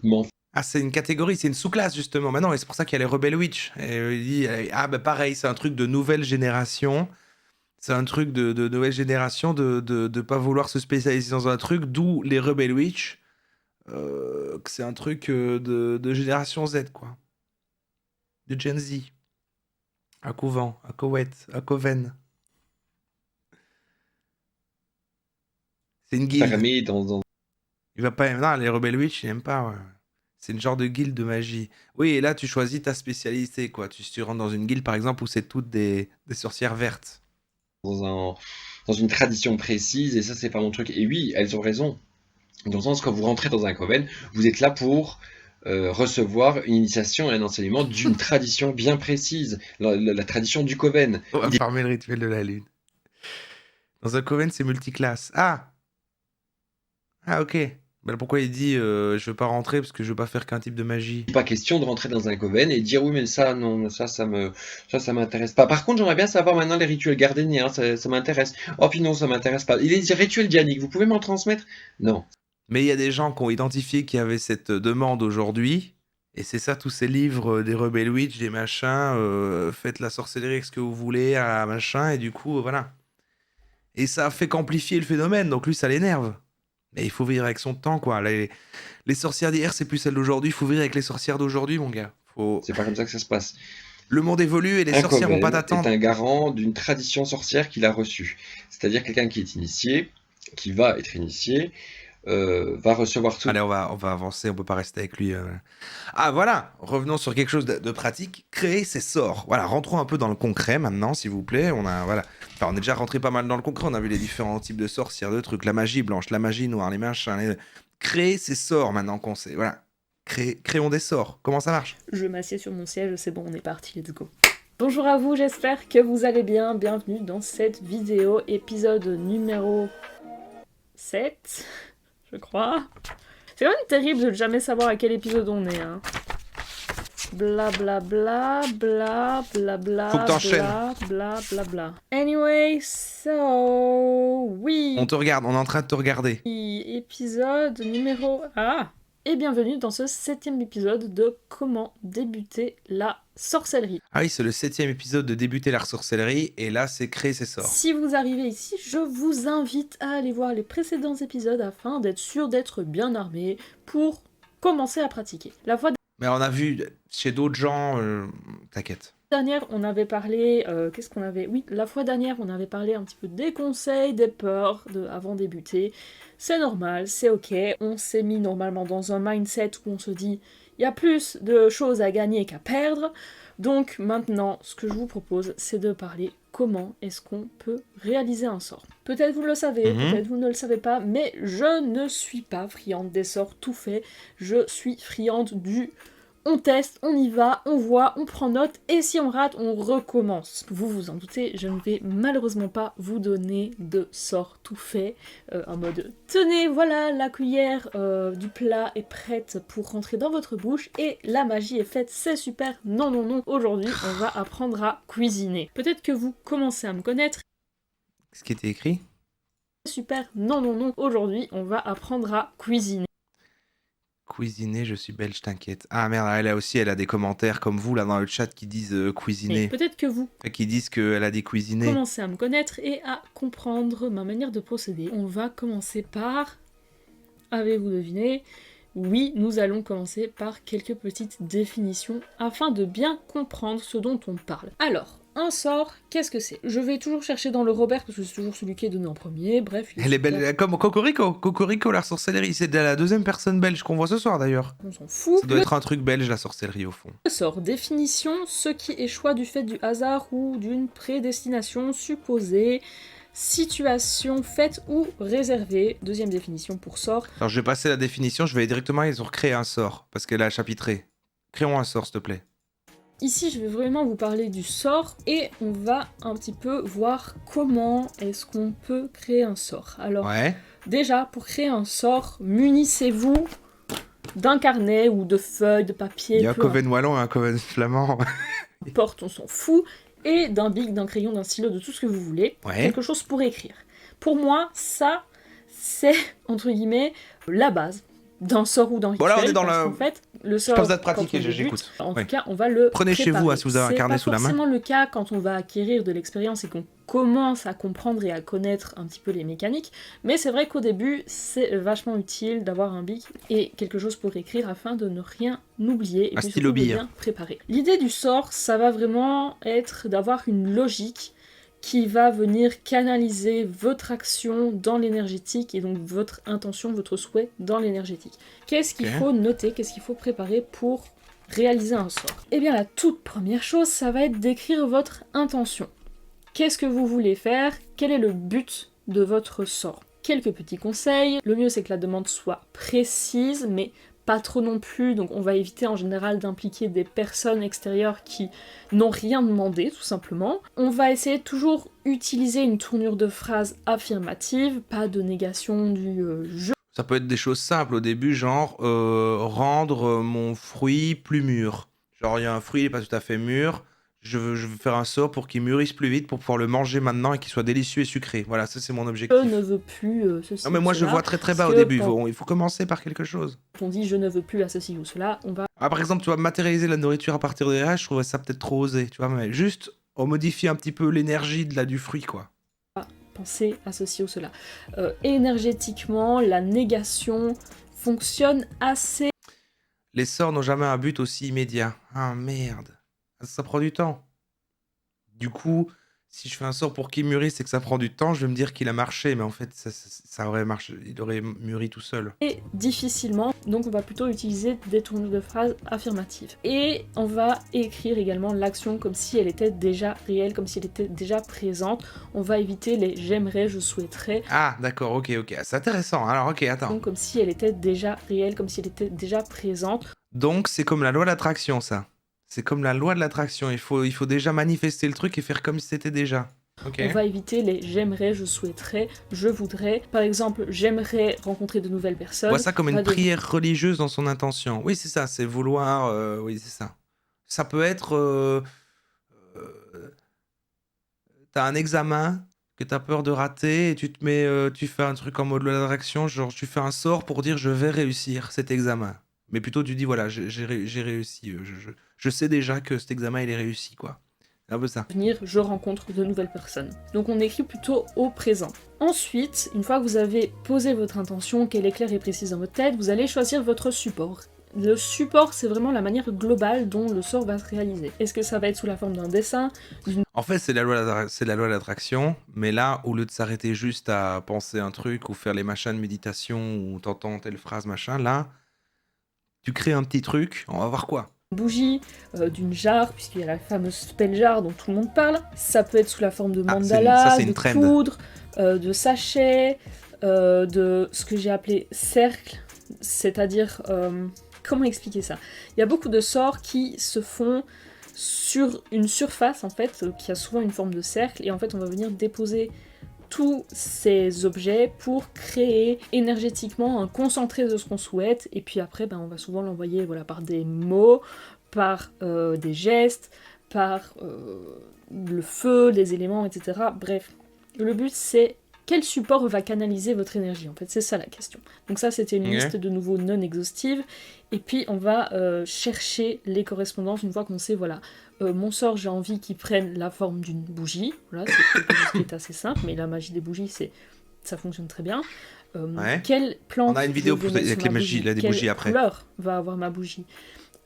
Ah, c'est une catégorie, c'est une sous-classe, justement. Maintenant, et c'est pour ça qu'il y a les Rebel Witch. Et il dit, ah, bah pareil, c'est un truc de nouvelle génération. C'est un truc de nouvelle génération de pas vouloir se spécialiser dans un truc, d'où les Rebel Witch. Que c'est un truc de génération Z, quoi. De Gen Z. Un couvent, un Cowet, un Coven. C'est une guilde. fermé dans Il va pas. Non, les Rebel Witch, il aime pas. Ouais. C'est une genre de guilde de magie. Oui, et là, tu choisis ta spécialité, quoi. Tu rentres dans une guilde, par exemple, où c'est toutes des sorcières vertes. dans une tradition précise, et ça c'est pas mon truc. Et oui, elles ont raison. Dans le sens, quand vous rentrez dans un coven, vous êtes là pour recevoir une initiation et un enseignement d'une tradition bien précise, la tradition du coven. On va farmer le rituel de la lune. Dans un coven, c'est multiclasse. Ah! Ah, ok. Bah, pourquoi il dit je veux pas rentrer parce que je veux pas faire qu'un type de magie? Pas question de rentrer dans un coven et dire oui mais ça non ça m'intéresse pas. Par contre j'aimerais bien savoir maintenant les rituels gardéniens, ça m'intéresse. Oh puis non ça m'intéresse pas. Il est rituels dianiques, vous pouvez m'en transmettre? Non. Mais il y a des gens qui ont identifié qu'il y avait cette demande aujourd'hui. Et c'est ça, tous ces livres des Rebel Witch, des machins, faites la sorcellerie avec ce que vous voulez, machin, et du coup, voilà. Et ça a fait qu'amplifier le phénomène, donc lui, ça l'énerve. Mais il faut vivre avec son temps, quoi. Les sorcières d'hier, c'est plus celles d'aujourd'hui. Il faut vivre avec les sorcières d'aujourd'hui, mon gars. C'est pas comme ça que ça se passe. Le monde évolue et les Un sorcières vont pas coven est t'attendre. un garant d'une tradition sorcière qu'il a reçue. C'est-à-dire quelqu'un qui est initié, qui va être initié, va recevoir tout. Allez, on va avancer, on peut pas rester avec lui. Ah, voilà, revenons sur quelque chose de pratique. Créer ses sorts. Voilà, rentrons un peu dans le concret maintenant, s'il vous plaît. Voilà. Enfin, on est déjà rentré pas mal dans le concret. On a vu les différents types de sorcières, de trucs. La magie blanche, la magie noire, les machins. Créer ses sorts maintenant qu'on sait. Voilà. Créons des sorts. Comment ça marche? Je m'assieds sur mon siège, c'est bon, on est parti, let's go. Bonjour à vous, j'espère que vous allez bien. Bienvenue dans cette vidéo, épisode numéro 7, je crois. C'est quand même terrible de ne jamais savoir à quel épisode on est, hein. Bla bla bla bla bla bla. Faut que t'enchaînes. Bla bla bla bla. Anyway, so oui. On te regarde, on est en train de te regarder. Épisode numéro et bienvenue dans ce 7e épisode de Comment débuter la sorcellerie. Ah oui, c'est le 7e épisode de Débuter la sorcellerie, et là, c'est créer ses sorts. Si vous arrivez ici, je vous invite à aller voir les précédents épisodes afin d'être sûr d'être bien armé pour commencer à pratiquer. La fois Mais on a vu chez d'autres gens, t'inquiète. Dernière, on avait parlé, qu'est-ce qu'on avait? Oui, la fois dernière, on avait parlé un petit peu des conseils, des peurs avant de débuter. C'est normal, c'est ok. On s'est mis normalement dans un mindset où on se dit, il y a plus de choses à gagner qu'à perdre. Donc maintenant, ce que je vous propose, c'est de parler comment est-ce qu'on peut réaliser un sort. Peut-être vous le savez, peut-être vous ne le savez pas, mais je ne suis pas friande des sorts tout faits. Je suis friande du on teste, on y va, on voit, on prend note, et si on rate, on recommence. Vous vous en doutez, je ne vais malheureusement pas vous donner de sort tout fait, en mode tenez, voilà, la cuillère du plat est prête pour rentrer dans votre bouche, et la magie est faite, c'est super. Non, non, non, aujourd'hui, on va apprendre à cuisiner. Peut-être que vous commencez à me connaître. Ce qui était écrit? Super, non, non, non, aujourd'hui, on va apprendre à cuisiner. Cuisiner, je suis belge, t'inquiète. Ah merde, elle a des commentaires comme vous là dans le chat qui disent cuisiner. Peut-être que vous Qui disent qu'elle a des cuisinés. commencez à me connaître et à comprendre ma manière de procéder. On va commencer par... Avez-vous deviné? Oui, nous allons commencer par quelques petites définitions afin de bien comprendre ce dont on parle. Alors, un sort, qu'est-ce que c'est? Je vais toujours chercher dans le Robert parce que c'est toujours celui qui est donné en premier, bref. Elle est belle, comme Cocorico. Cocorico, la sorcellerie. C'est la deuxième personne belge qu'on voit ce soir d'ailleurs. On s'en fout. Ça doit être un truc belge, la sorcellerie au fond. Le sort, définition, ce qui est choix du fait du hasard ou d'une prédestination supposée. Situation faite ou réservée. Deuxième définition pour sort. Alors je vais passer la définition, je vais aller directement aller sur créer un sort, parce qu'elle a chapitré. Créons un sort, s'il te plaît. Ici, je vais vraiment vous parler du sort et on va un petit peu voir comment est-ce qu'on peut créer un sort. Alors, Ouais. déjà, pour créer un sort, munissez-vous d'un carnet ou de feuilles, de papier, Il y a un peu Coven wallon et un Coven flamand. importe, on s'en fout, et d'un bic, d'un crayon, d'un stylo, de tout ce que vous voulez. Ouais. Quelque chose pour écrire. Pour moi, ça, c'est, entre guillemets, la base d'un sort ou d'un rituel. Bon, là, on est dans parce le- qu'en fait, le sort, pense d'être quand pratiqué, on débute, j'écoute. En Ouais. tout cas, on va le Prenez chez vous, préparer. hein, si vous avez un carnet sous la main. C'est pas forcément le cas quand on va acquérir de l'expérience et qu'on commence à comprendre et à connaître un petit peu les mécaniques, mais c'est vrai qu'au début, c'est vachement utile d'avoir un bic et quelque chose pour écrire afin de ne rien oublier et Un puis stylo surtout de bille. bien préparer. L'idée du sort, ça va vraiment être d'avoir une logique qui va venir canaliser votre action dans l'énergétique et donc votre intention, votre souhait dans l'énergétique. Qu'est-ce qu'il Ok. faut noter, qu'est-ce qu'il faut préparer pour réaliser un sort? Eh bien la toute première chose, ça va être d'écrire votre intention. Qu'est-ce que vous voulez faire? Quel est le but de votre sort? Quelques petits conseils. Le mieux c'est que la demande soit précise, mais pas trop non plus, donc on va éviter en général d'impliquer des personnes extérieures qui n'ont rien demandé, tout simplement. On va essayer de toujours utiliser une tournure de phrase affirmative, pas de négation du je. Ça peut être des choses simples au début, genre rendre mon fruit plus mûr. Genre, il y a un fruit, il n'est pas tout à fait mûr. Je veux faire un sort pour qu'il mûrisse plus vite, pour pouvoir le manger maintenant et qu'il soit délicieux et sucré. Voilà, ça c'est mon objectif. Je ne veux plus ceci Non mais ou moi je cela. vois très très bas Parce au que début, quand il faut commencer par quelque chose. on dit je ne veux plus à ceci ou cela, on va Ah, par exemple, tu vas matérialiser la nourriture à partir des rêves, je trouverais ça peut-être trop osé, tu vois, mais juste on modifie un petit peu l'énergie du fruit, quoi. penser à ceci ou cela. Énergétiquement, la négation fonctionne assez. Les sorts n'ont jamais un but aussi immédiat. Ah merde, ça prend du temps. Du coup, si je fais un sort pour qu'il mûrisse et que ça prend du temps, je vais me dire qu'il a marché, mais en fait ça aurait marché, il aurait mûri tout seul. Difficilement, donc on va plutôt utiliser des tournures de phrases affirmatives. Et on va écrire également l'action comme si elle était déjà réelle, comme si elle était déjà présente. On va éviter les j'aimerais, je souhaiterais, Ah d'accord, ok, c'est intéressant. Alors ok, attends. donc comme si elle était déjà réelle, comme si elle était déjà présente. Donc c'est comme la loi de l'attraction, ça. C'est comme la loi de l'attraction, il faut déjà manifester le truc et faire comme si c'était déjà. Ok. On va éviter les j'aimerais, je souhaiterais, je voudrais. Par exemple, j'aimerais rencontrer de nouvelles personnes. Vois ça comme On une va devenir prière religieuse dans son intention. Oui, c'est ça, c'est vouloir... oui, c'est ça. Ça peut être... t'as un examen que t'as peur de rater et tu te mets... tu fais un truc en mode loi d'attraction, genre tu fais un sort pour dire je vais réussir cet examen. Mais plutôt tu dis voilà, j'ai réussi. Je sais déjà que cet examen il est réussi, quoi. C'est un peu ça. je rencontre de nouvelles personnes. Donc on écrit plutôt au présent. Ensuite, une fois que vous avez posé votre intention, qu'elle est claire et précise dans votre tête, vous allez choisir votre support. Le support, c'est vraiment la manière globale dont le sort va se réaliser. Est-ce que ça va être sous la forme d'un dessin, En fait, c'est la loi de l'attraction, mais là, au lieu de s'arrêter juste à penser un truc ou faire les machins de méditation ou t'entends telle phrase, machin, là, tu crées un petit truc, on va voir quoi. bougie, d'une jarre, puisqu'il y a la fameuse spell jar dont tout le monde parle. Ça peut être sous la forme de Ah, mandala, c'est une de trend. poudre, de sachet, de ce que j'ai appelé cercle, c'est-à-dire... comment expliquer ça? Il y a beaucoup de sorts qui se font sur une surface, en fait, qui a souvent une forme de cercle, et en fait on va venir déposer tous ces objets pour créer énergétiquement un concentré de ce qu'on souhaite, et puis après on va souvent l'envoyer par des mots, par des gestes, par le feu, les éléments, etc. Bref, le but c'est quel support va canaliser votre énergie, en fait, c'est ça la question. Donc ça c'était une liste de nouveau non exhaustive, et puis on va chercher les correspondances une fois qu'on sait, mon sort, j'ai envie qu'il prenne la forme d'une bougie. Voilà, c'est quelque chose qui est assez simple, mais la magie des bougies, ça fonctionne très bien. Quelle plante On a une vidéo avec les magies, des bougies après. Quelle couleur va avoir ma bougie?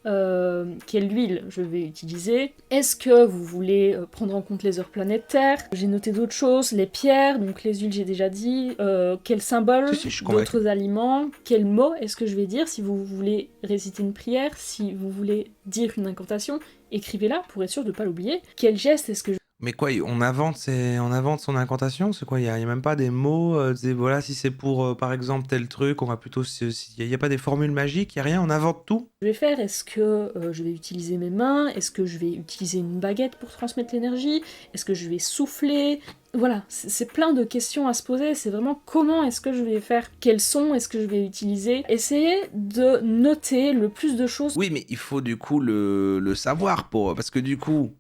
Quelle huile je vais utiliser? Est-ce que vous voulez prendre en compte les heures planétaires? J'ai noté d'autres choses, les pierres, donc les huiles j'ai déjà dit, quel symbole, d'autres aliments, quel mot est-ce que je vais dire? Si vous voulez réciter une prière, si vous voulez dire une incantation, écrivez-la pour être sûr de ne pas l'oublier. Quel geste est-ce que je... Mais quoi, on invente son incantation? C'est quoi? Il y a même pas des mots, voilà, si c'est pour, par exemple, tel truc, on va plutôt... Il n'y a pas des formules magiques, il n'y a rien, on invente tout? Je vais faire, est-ce que je vais utiliser mes mains? Est-ce que je vais utiliser une baguette pour transmettre l'énergie? Est-ce que je vais souffler? Voilà, c'est plein de questions à se poser, c'est vraiment comment est-ce que je vais faire? Quels sons est-ce que je vais utiliser? Essayez de noter le plus de choses. Oui, mais il faut du coup le savoir parce que du coup...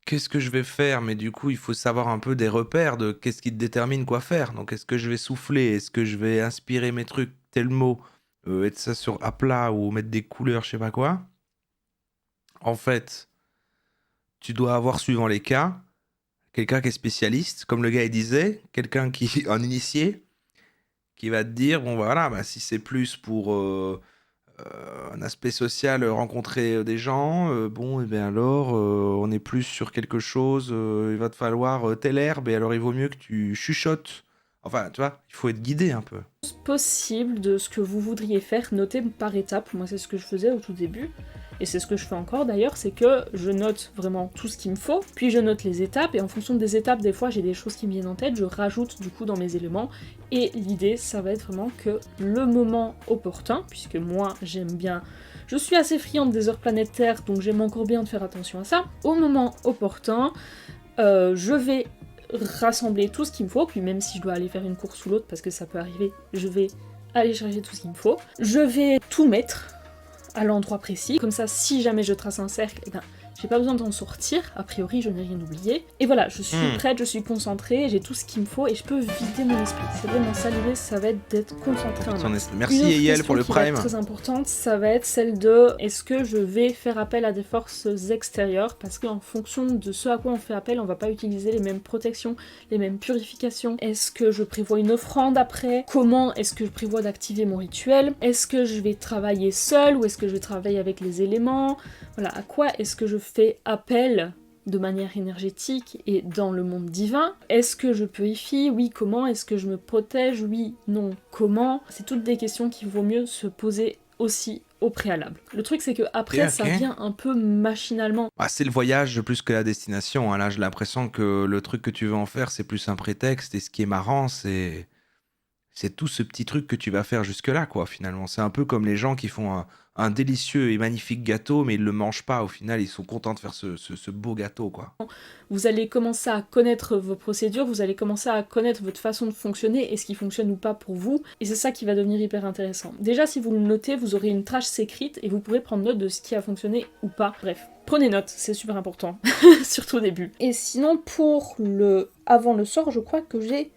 Qu'est-ce que je vais faire? Mais du coup, il faut savoir un peu des repères de qu'est-ce qui te détermine quoi faire. Donc, est-ce que je vais souffler? Est-ce que je vais inspirer mes trucs, tel mot, être ça sur à plat ou mettre des couleurs, je sais pas quoi? En fait, tu dois avoir, suivant les cas, quelqu'un qui est spécialiste, comme le gars il disait, un initié, qui va te dire, bon voilà, si c'est plus pour... un aspect social, rencontrer des gens, et bien alors, on est plus sur quelque chose, il va te falloir telle herbe, et alors il vaut mieux que tu chuchotes. Enfin, tu vois, il faut être guidé un peu. Possible de ce que vous voudriez faire, noter par étapes. Moi, c'est ce que je faisais au tout début, et c'est ce que je fais encore d'ailleurs, c'est que je note vraiment tout ce qu'il me faut, puis je note les étapes, et en fonction des étapes, des fois j'ai des choses qui me viennent en tête, je rajoute du coup dans mes éléments, et l'idée, ça va être vraiment que le moment opportun, puisque moi j'aime bien, je suis assez friande des heures planétaires, donc j'aime encore bien de faire attention à ça, au moment opportun, je vais rassembler tout ce qu'il me faut, puis même si je dois aller faire une course ou l'autre, parce que ça peut arriver, je vais aller chercher tout ce qu'il me faut, je vais tout mettre à l'endroit précis, comme ça si jamais je trace un cercle, j'ai pas besoin d'en sortir, a priori je n'ai rien oublié, et voilà, je suis prête, je suis concentrée, j'ai tout ce qu'il me faut, et je peux vider mon esprit. C'est vraiment ça l'idée, ça va être d'être concentré en maths. Merci Eyel pour le Une autre question qui va prime. être très importante, ça va être celle de, est-ce que je vais faire appel à des forces extérieures, parce qu'en fonction de ce à quoi on fait appel, on va pas utiliser les mêmes protections, les mêmes purifications. Est-ce que je prévois une offrande après? Comment est-ce que je prévois d'activer mon rituel? Est-ce que je vais travailler seule, ou est-ce que je vais travailler avec les éléments? Voilà, à quoi est-ce que je fais appel de manière énergétique et dans le monde divin? Est-ce que je purifie? Oui, comment? Est-ce que je me protège? Oui, non, comment? C'est toutes des questions qu'il vaut mieux se poser aussi au préalable. Le truc c'est que après ça vient un peu machinalement. C'est le voyage plus que la destination, hein. Là j'ai l'impression que le truc que tu veux en faire c'est plus un prétexte, et ce qui est marrant c'est tout ce petit truc que tu vas faire jusque-là, quoi, finalement. C'est un peu comme les gens qui font un délicieux et magnifique gâteau, mais ils le mangent pas. Au final, ils sont contents de faire ce beau gâteau, quoi. Vous allez commencer à connaître vos procédures, vous allez commencer à connaître votre façon de fonctionner et ce qui fonctionne ou pas pour vous, et c'est ça qui va devenir hyper intéressant. Déjà, si vous le notez, vous aurez une trace écrite et vous pourrez prendre note de ce qui a fonctionné ou pas. Bref, prenez note, c'est super important, surtout au début. Et sinon, pour le avant le sort, je crois que j'ai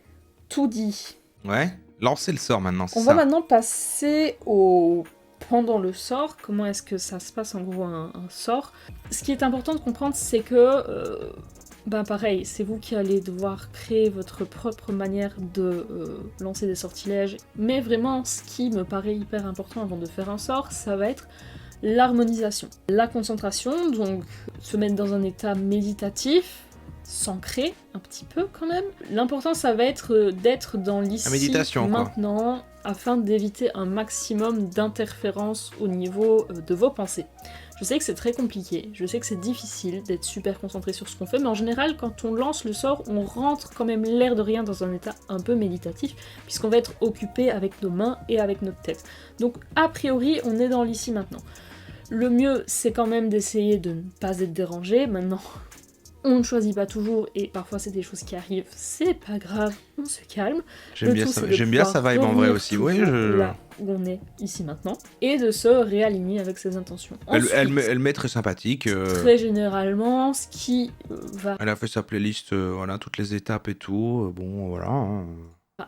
tout dit. Ouais. Lancez le sort maintenant, c'est ça. On va maintenant passer au pendant le sort. Comment est-ce que ça se passe en gros un sort? Ce qui est important de comprendre, c'est que Ben pareil, c'est vous qui allez devoir créer votre propre manière de lancer des sortilèges. Mais vraiment, ce qui me paraît hyper important avant de faire un sort, ça va être l'harmonisation. La concentration, donc se mettre dans un état méditatif, s'ancrer un petit peu quand même. L'important, ça va être d'être dans La l'ici, méditation, quoi. maintenant, afin d'éviter un maximum d'interférences au niveau de vos pensées. Je sais que c'est très compliqué, je sais que c'est difficile d'être super concentré sur ce qu'on fait, mais en général, quand on lance le sort, on rentre quand même l'air de rien dans un état un peu méditatif, puisqu'on va être occupé avec nos mains et avec notre tête. Donc, a priori, on est dans l'ici maintenant. Le mieux, c'est quand même d'essayer de ne pas être dérangé. Maintenant, on ne choisit pas toujours, et parfois c'est des choses qui arrivent, c'est pas grave, on se calme. J'aime bien, c'est de j'aime bien pouvoir sa vibe en vrai revenir aussi. Oui, toujours là où on est ici maintenant, et de se réaligner avec ses intentions. Ensuite, elle m'est très sympathique. très généralement, ce qui va Elle a fait sa playlist, voilà, toutes les étapes et tout. Bon, voilà. Hein.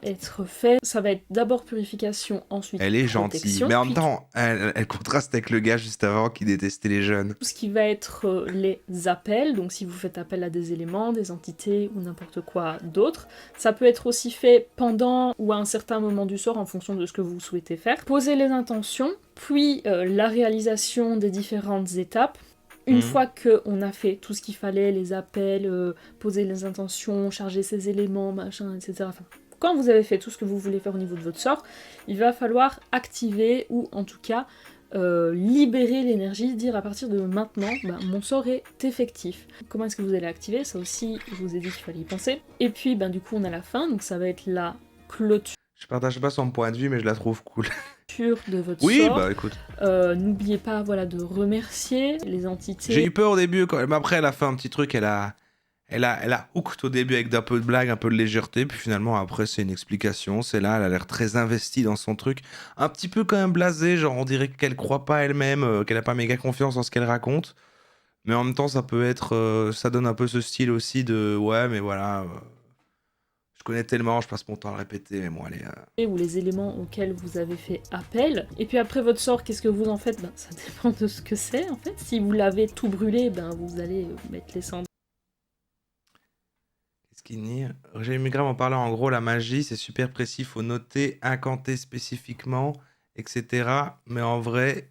être fait, ça va être d'abord purification, ensuite Elle est gentille. protection, Mais en puis même temps, elle contraste avec le gars juste avant qui détestait les jeunes. tout ce qui va être les appels, donc si vous faites appel à des éléments, des entités ou n'importe quoi d'autre. Ça peut être aussi fait pendant ou à un certain moment du sort en fonction de ce que vous souhaitez faire. Posez les intentions, puis la réalisation des différentes étapes. Une fois qu'on a fait tout ce qu'il fallait, les appels, poser les intentions, charger ses éléments, machin, etc. Enfin, quand vous avez fait tout ce que vous voulez faire au niveau de votre sort, il va falloir activer ou en tout cas libérer l'énergie, dire à partir de maintenant, mon sort est effectif. Comment est-ce que vous allez activer? Ça aussi, je vous ai dit qu'il fallait y penser. Et puis, du coup, on a la fin, donc ça va être la clôture Je partage pas son point de vue, mais je la trouve cool. de votre Oui, sort. bah écoute. N'oubliez pas de remercier les entités. J'ai eu peur au début quand même. Après, elle a fait un petit truc. Elle a hooked au début avec un peu de blague, un peu de légèreté. Puis finalement, après, c'est une explication. C'est là, elle a l'air très investie dans son truc. Un petit peu quand même blasée. Genre, on dirait qu'elle croit pas elle-même, qu'elle a pas méga confiance en ce qu'elle raconte. Mais en même temps, ça peut être. Ça donne un peu ce style aussi de. Ouais, mais voilà. Je connais tellement, je passe mon temps à le répéter. Mais bon, allez. Ou les éléments auxquels vous avez fait appel. Et puis après votre sort, qu'est-ce que vous en faites? Ça dépend de ce que c'est en fait. Si vous l'avez tout brûlé, vous allez mettre les cendres. J'ai aimé grave en parlant. En gros, la magie, c'est super précis. Faut noter, incanter spécifiquement, etc. Mais en vrai,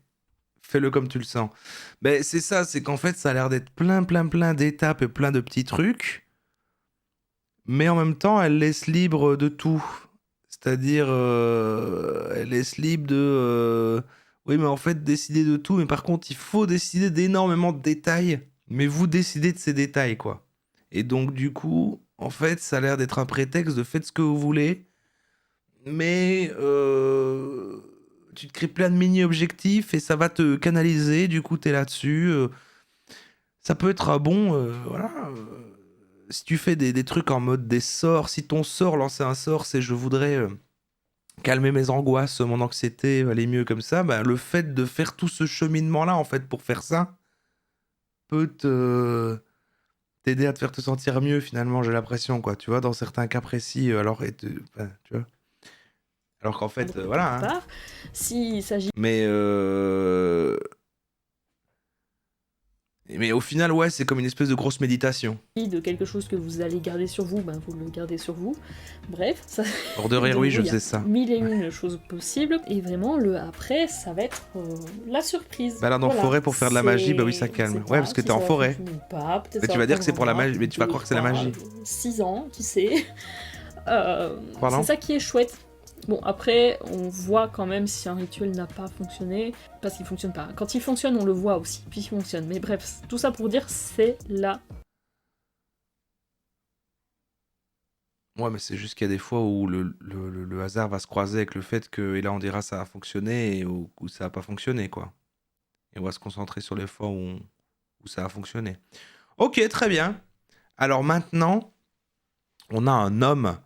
fais-le comme tu le sens. Ben, c'est ça, c'est qu'en fait, ça a l'air d'être plein d'étapes et plein de petits trucs. Mais en même temps, elle laisse libre de tout. C'est-à-dire, elle laisse libre de... Oui, mais en fait, décider de tout. Mais par contre, il faut décider d'énormément de détails. Mais vous décidez de ces détails, quoi. Et donc, du coup, en fait, ça a l'air d'être un prétexte de faites ce que vous voulez. Mais tu te crées plein de mini-objectifs et ça va te canaliser. Du coup, t'es là-dessus. Ça peut être un bon... voilà. Si tu fais des trucs en mode des sorts, si ton sort, lancer un sort, c'est je voudrais calmer mes angoisses, mon anxiété, aller mieux comme ça, le fait de faire tout ce cheminement-là, en fait, pour faire ça, peut t'aider à te faire te sentir mieux, finalement, j'ai l'impression, quoi, tu vois, dans certains cas précis, alors, tu vois. Alors qu'en fait, voilà. Hein. S'il s'agit... Mais au final, ouais, c'est comme une espèce de grosse méditation. De quelque chose que vous allez garder sur vous, vous le gardez sur vous. Bref, ça... Hors de rire, oui, je sais ça. 1001 choses possibles. Et vraiment, le après, ça va être la surprise. Là, dans forêt pour faire de la magie, oui, ça calme. Ouais, parce que t'es en forêt. Mais tu vas dire que c'est pour la magie, mais tu vas croire que c'est la magie. 6 ans, qui sait. C'est ça qui est chouette. Bon, après, on voit quand même si un rituel n'a pas fonctionné, parce qu'il fonctionne pas. Quand il fonctionne, on le voit aussi, puis il fonctionne. Mais bref, tout ça pour dire, c'est là. Ouais, mais c'est juste qu'il y a des fois où le hasard va se croiser avec le fait que, et là on dira ça a fonctionné, et où ça a pas fonctionné, quoi. Et on va se concentrer sur les fois où ça a fonctionné. Ok, très bien. Alors maintenant, on a un homme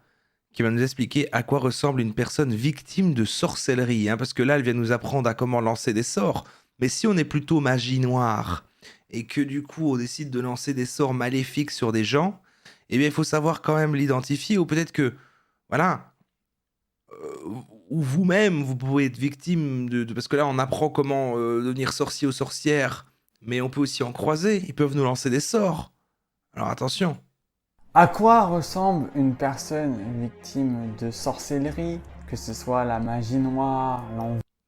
qui va nous expliquer à quoi ressemble une personne victime de sorcellerie. Hein, parce que là, elle vient nous apprendre à comment lancer des sorts. Mais si on est plutôt magie noire, et que du coup, on décide de lancer des sorts maléfiques sur des gens, eh bien, il faut savoir quand même l'identifier. Ou peut-être que, voilà, ou vous-même, vous pouvez être victime de... Parce que là, on apprend comment devenir sorcier ou sorcière, mais on peut aussi en croiser. Ils peuvent nous lancer des sorts. Alors attention. À quoi ressemble une personne victime de sorcellerie, que ce soit la magie noire,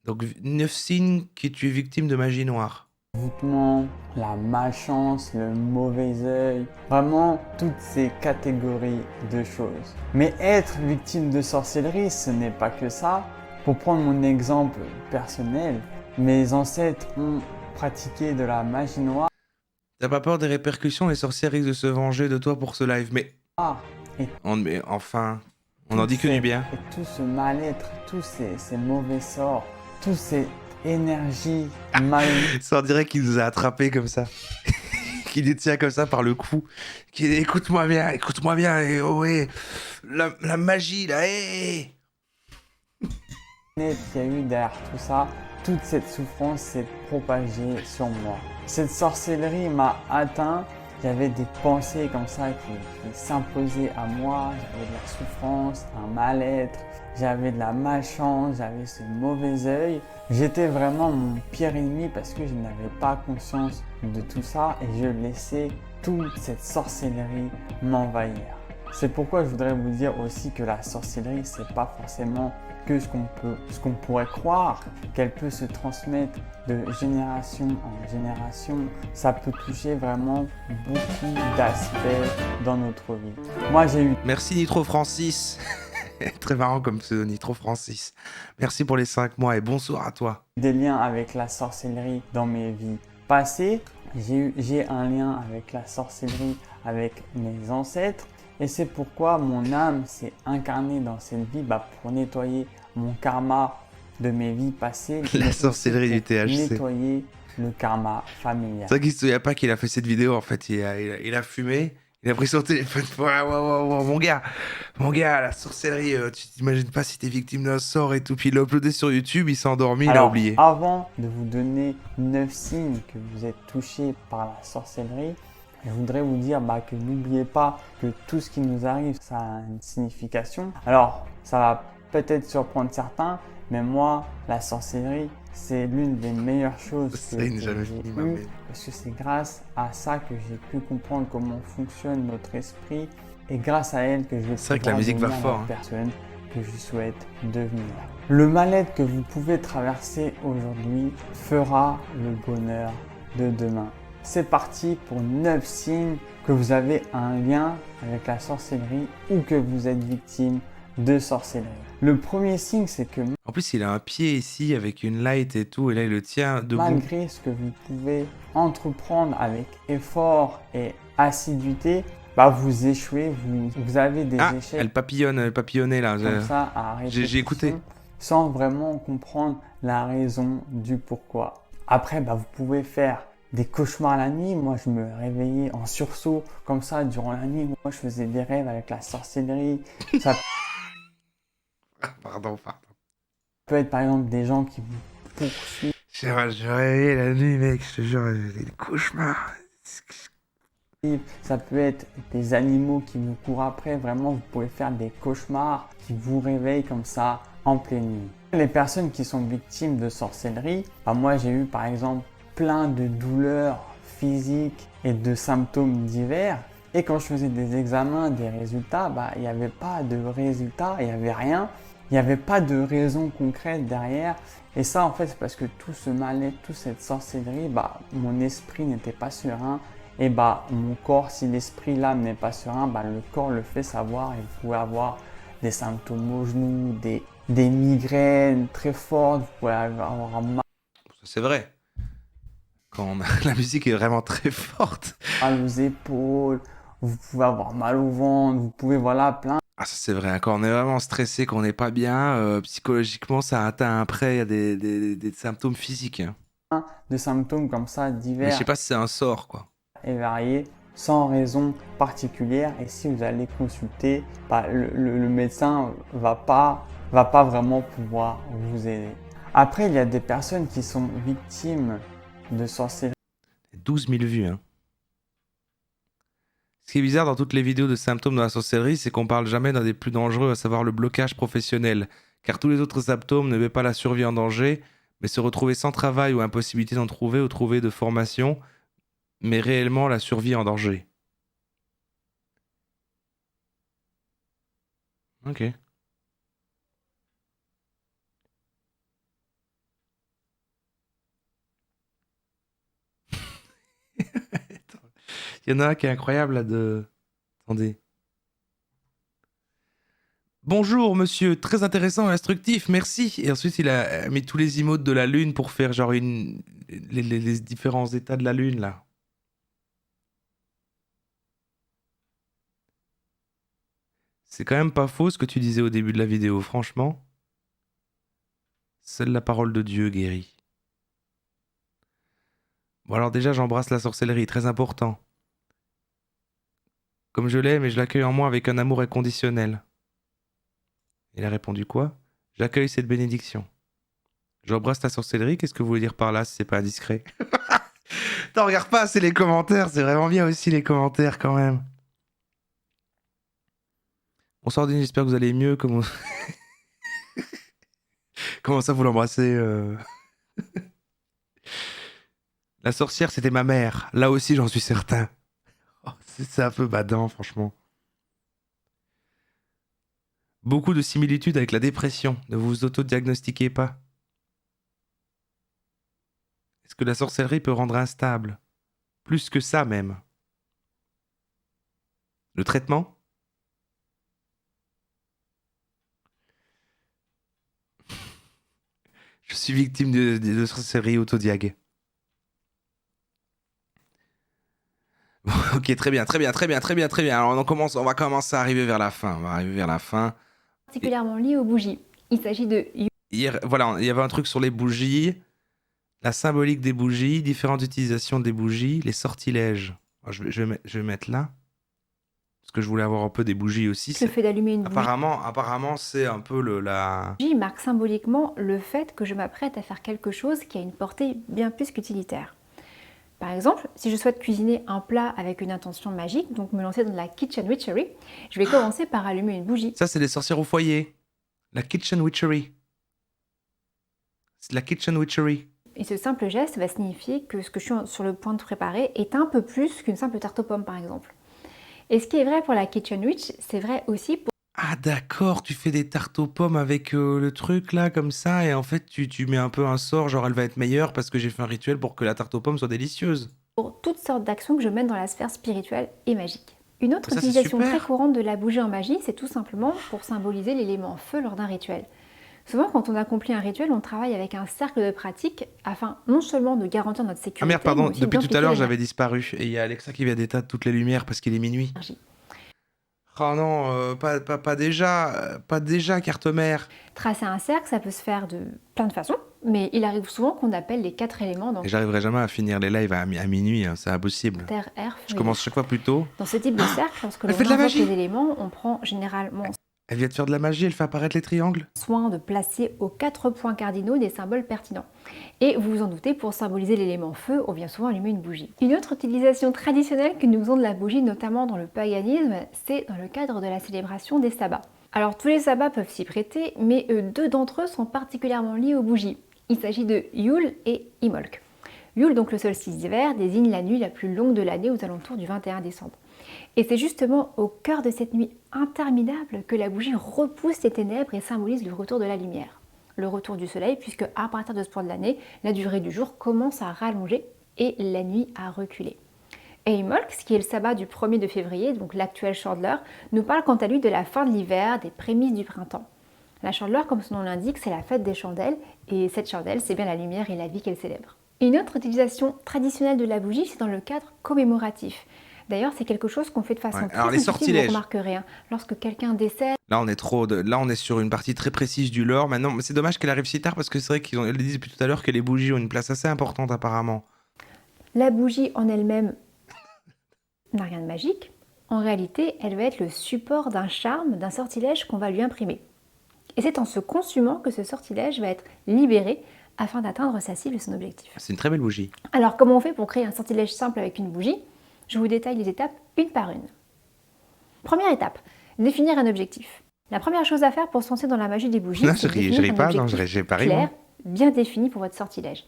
Donc 9 signes que tu es victime de magie noire. l'envoûtement, la malchance, le mauvais œil, vraiment toutes ces catégories de choses. Mais être victime de sorcellerie, ce n'est pas que ça. Pour prendre mon exemple personnel, mes ancêtres ont pratiqué de la magie noire T'as pas peur des répercussions? Les sorcières risquent de se venger de toi pour ce live. Mais et mais enfin, on en dit que du bien. Et tout ce mal-être, tous ces mauvais sorts, toute cette énergie mal... Ça on dirait qu'il nous a attrapés comme ça. Qu'il nous tient comme ça par le cou. Qu'il dit écoute-moi bien, et oh ouais, la magie là, hé qu'il y a eu derrière tout ça, toute cette souffrance s'est propagée sur moi. Cette sorcellerie m'a atteint, j'avais des pensées comme ça qui s'imposaient à moi, j'avais de la souffrance, un mal-être, j'avais de la malchance, j'avais ce mauvais œil. J'étais vraiment mon pire ennemi parce que je n'avais pas conscience de tout ça et je laissais toute cette sorcellerie m'envahir. C'est pourquoi je voudrais vous dire aussi que la sorcellerie, c'est pas forcément que ce qu'on pourrait croire, qu'elle peut se transmettre de génération en génération. Ça peut toucher vraiment beaucoup d'aspects dans notre vie. Moi, j'ai eu Merci Nitro Francis. Très marrant comme pseudo, Nitro Francis. Merci pour les 5 mois et bonsoir à toi. des liens avec la sorcellerie dans mes vies passées. J'ai un lien avec la sorcellerie avec mes ancêtres. Et c'est pourquoi mon âme s'est incarnée dans cette vie pour nettoyer mon karma de mes vies passées. La sorcellerie du THC. Nettoyer le karma familial. C'est vrai qu'il se souvient pas qu'il a fait cette vidéo en fait. Il a fumé, il a pris son téléphone. Ouais, mon gars, la sorcellerie, tu t'imagines pas si t'es victime d'un sort et tout. Puis il l'a uploadé sur YouTube, il s'est endormi, il a Alors, oublié. avant de vous donner 9 signes que vous êtes touché par la sorcellerie, je voudrais vous dire que n'oubliez pas que tout ce qui nous arrive, ça a une signification. Alors, ça va peut-être surprendre certains, mais moi, la sorcellerie, c'est l'une des meilleures choses que C'est une jamais j'ai fini, ma eues, mère. parce que c'est grâce à ça que j'ai pu comprendre comment fonctionne notre esprit, et grâce à elle que je vais C'est vrai que la pouvoir musique va devenir fort, la hein. personne que je souhaite devenir. Le mal-être que vous pouvez traverser aujourd'hui fera le bonheur de demain. C'est parti pour 9 signes que vous avez un lien avec la sorcellerie ou que vous êtes victime de sorcellerie. Le premier signe, c'est que En plus, il a un pied ici avec une light et tout, et là il le tient debout. malgré ce que vous pouvez entreprendre avec effort et assiduité, vous échouez, vous avez des Ah, échecs elle papillonnait là. comme ça à j'ai répétition, écouté. sans vraiment comprendre la raison du pourquoi. Après, vous pouvez faire des cauchemars la nuit. Moi, je me réveillais en sursaut comme ça durant la nuit. Moi, je faisais des rêves avec la sorcellerie. Ça Pardon. peut être par exemple des gens qui vous poursuivent. Je réveillais la nuit, mec, je te jure, j'ai des cauchemars. Ça peut être des animaux qui vous courent après. Vraiment, vous pouvez faire des cauchemars qui vous réveillent comme ça en pleine nuit. Les personnes qui sont victimes de sorcellerie, moi, j'ai eu par exemple plein de douleurs physiques et de symptômes divers. Et quand je faisais des examens, des résultats, il n'y avait pas de résultats, il n'y avait rien. Il n'y avait pas de raison concrète derrière. Et ça, en fait, c'est parce que tout ce mal-être, toute cette sorcellerie, mon esprit n'était pas serein. Et mon corps, si l'esprit, l'âme n'est pas serein, le corps le fait savoir. Et vous pouvez avoir des symptômes aux genoux, des migraines très fortes, vous pouvez avoir mal C'est vrai. La musique est vraiment très forte. aux épaules, vous pouvez avoir mal au ventre, vous pouvez, plein Ah, ça c'est vrai. Quand on est vraiment stressé, qu'on n'est pas bien, psychologiquement, ça atteint après des symptômes physiques. Hein. de symptômes comme ça Mais je divers sais pas si c'est un sort, quoi. et variés, sans raison particulière. Et si vous allez consulter, le médecin va pas vraiment pouvoir vous aider. Après, il y a des personnes qui sont victimes de sorcellerie. 12 000 vues, hein. Ce qui est bizarre dans toutes les vidéos de symptômes de la sorcellerie, c'est qu'on parle jamais d'un des plus dangereux, à savoir le blocage professionnel. Car tous les autres symptômes ne mettent pas la survie en danger, mais se retrouver sans travail ou impossibilité d'en trouver ou trouver de formation, met réellement la survie en danger. Ok. Attends. Il y en a un qui est incroyable là de... Attendez. Bonjour monsieur, très intéressant et instructif, merci. Et ensuite il a mis tous les emotes de la lune pour faire genre les différents états de la lune là. C'est quand même pas faux ce que tu disais au début de la vidéo, franchement. Seule la parole de Dieu guérit. Bon alors déjà j'embrasse la sorcellerie, très important. Comme je l'aime et je l'accueille en moi avec un amour inconditionnel. Il a répondu quoi? J'accueille cette bénédiction. J'embrasse la sorcellerie, qu'est-ce que vous voulez dire par là si c'est pas indiscret? T'en regarde pas, c'est les commentaires, c'est vraiment bien aussi les commentaires quand même. Bonsoir Denis, j'espère que vous allez mieux. Comment ça vous l'embrassez La sorcière c'était ma mère, là aussi j'en suis certain. Oh, c'est un peu badant franchement. Beaucoup de similitudes avec la dépression, ne vous autodiagnostiquez pas. Est-ce que la sorcellerie peut rendre instable? Plus que ça même. Le traitement? Je suis victime de sorcellerie autodiag. Bon, ok, très bien. Alors on va commencer à arriver vers la fin. Particulièrement lié aux bougies. Il s'agit de Hier, voilà, il y avait un truc sur les bougies, la symbolique des bougies, différentes utilisations des bougies, les sortilèges. Alors, je vais mettre là. Parce que je voulais avoir un peu des bougies aussi. le fait d'allumer une bougie. Apparemment, c'est un peu la... Bougie marque symboliquement le fait que je m'apprête à faire quelque chose qui a une portée bien plus qu'utilitaire. Par exemple, si je souhaite cuisiner un plat avec une intention magique, donc me lancer dans la kitchen witchery, je vais commencer par allumer une bougie. Ça, c'est les sorcières au foyer. La kitchen witchery. C'est la kitchen witchery. Et ce simple geste va signifier que ce que je suis sur le point de préparer est un peu plus qu'une simple tarte aux pommes, par exemple. Et ce qui est vrai pour la kitchen witch, c'est vrai aussi pour... Ah d'accord, tu fais des tartes aux pommes avec le truc là, comme ça, et en fait tu mets un peu un sort, genre elle va être meilleure parce que j'ai fait un rituel pour que la tarte aux pommes soit délicieuse. pour toutes sortes d'actions que je mène dans la sphère spirituelle et magique. Une autre Ça, c'est utilisation super. très courante de la bougie en magie, c'est tout simplement pour symboliser l'élément feu lors d'un rituel. Souvent, quand on accomplit un rituel, on travaille avec un cercle de pratique afin non seulement de garantir notre sécurité, Ah merde, pardon, mais aussi depuis tout à d'amplifier l'heure l'énergie. j'avais disparu, et il y a Alexa qui vient d'éteindre toutes les lumières parce qu'il est minuit. Oh non, pas déjà, carte mère. Tracer un cercle, ça peut se faire de plein de façons, mais il arrive souvent qu'on appelle les 4 éléments, donc Et j'arriverai jamais à finir les lives à minuit, hein, c'est impossible. terre, air, feu Je et commence eau. chaque fois plus tôt. Dans ce type de cercle, lorsque elle l'on fait de la invoque magie. les éléments, on prend généralement Elle vient de faire de la magie, elle fait apparaître les triangles. soin de placer aux 4 points cardinaux des symboles pertinents. Et vous vous en doutez, pour symboliser l'élément feu, on vient souvent allumer une bougie. Une autre utilisation traditionnelle que nous faisons de la bougie, notamment dans le paganisme, c'est dans le cadre de la célébration des sabbats. Alors tous les sabbats peuvent s'y prêter, mais 2 d'entre eux sont particulièrement liés aux bougies. Il s'agit de Yule et Imbolc. Yule, donc le solstice d'hiver, désigne la nuit la plus longue de l'année aux alentours du 21 décembre. Et c'est justement au cœur de cette nuit interminable que la bougie repousse les ténèbres et symbolise le retour de la lumière. Le retour du soleil, puisque à partir de ce point de l'année, la durée du jour commence à rallonger et la nuit à reculer. Et Imbolc, qui est le sabbat du 1er de février, donc l'actuel Chandler, nous parle quant à lui de la fin de l'hiver, des prémices du printemps. La Chandler, comme son nom l'indique, c'est la fête des chandelles, et cette chandelle, c'est bien la lumière et la vie qu'elle célèbre. Une autre utilisation traditionnelle de la bougie, c'est dans le cadre commémoratif. D'ailleurs, c'est quelque chose qu'on fait de façon Ouais. très Alors, les intuitive, sortilèges. vous remarquerez. Lorsque quelqu'un décède, Là on est sur une partie très précise du lore. Maintenant, mais c'est dommage qu'elle arrive si tard parce que c'est vrai qu'ils disent depuis tout à l'heure que les bougies ont une place assez importante apparemment. la bougie en elle-même n'a rien de magique. En réalité, elle va être le support d'un charme, d'un sortilège qu'on va lui imprimer. Et c'est en se consumant que ce sortilège va être libéré afin d'atteindre sa cible et son objectif. C'est une très belle bougie. Alors, comment on fait pour créer un sortilège simple avec une bougie? Je vous détaille les étapes une par une. Première étape, définir un objectif. La première chose à faire pour se lancer dans la magie des bougies, Non, c'est je ris définir un pas, non, objectif j'ai pas ri, clair, moi. bien défini pour votre sortilège.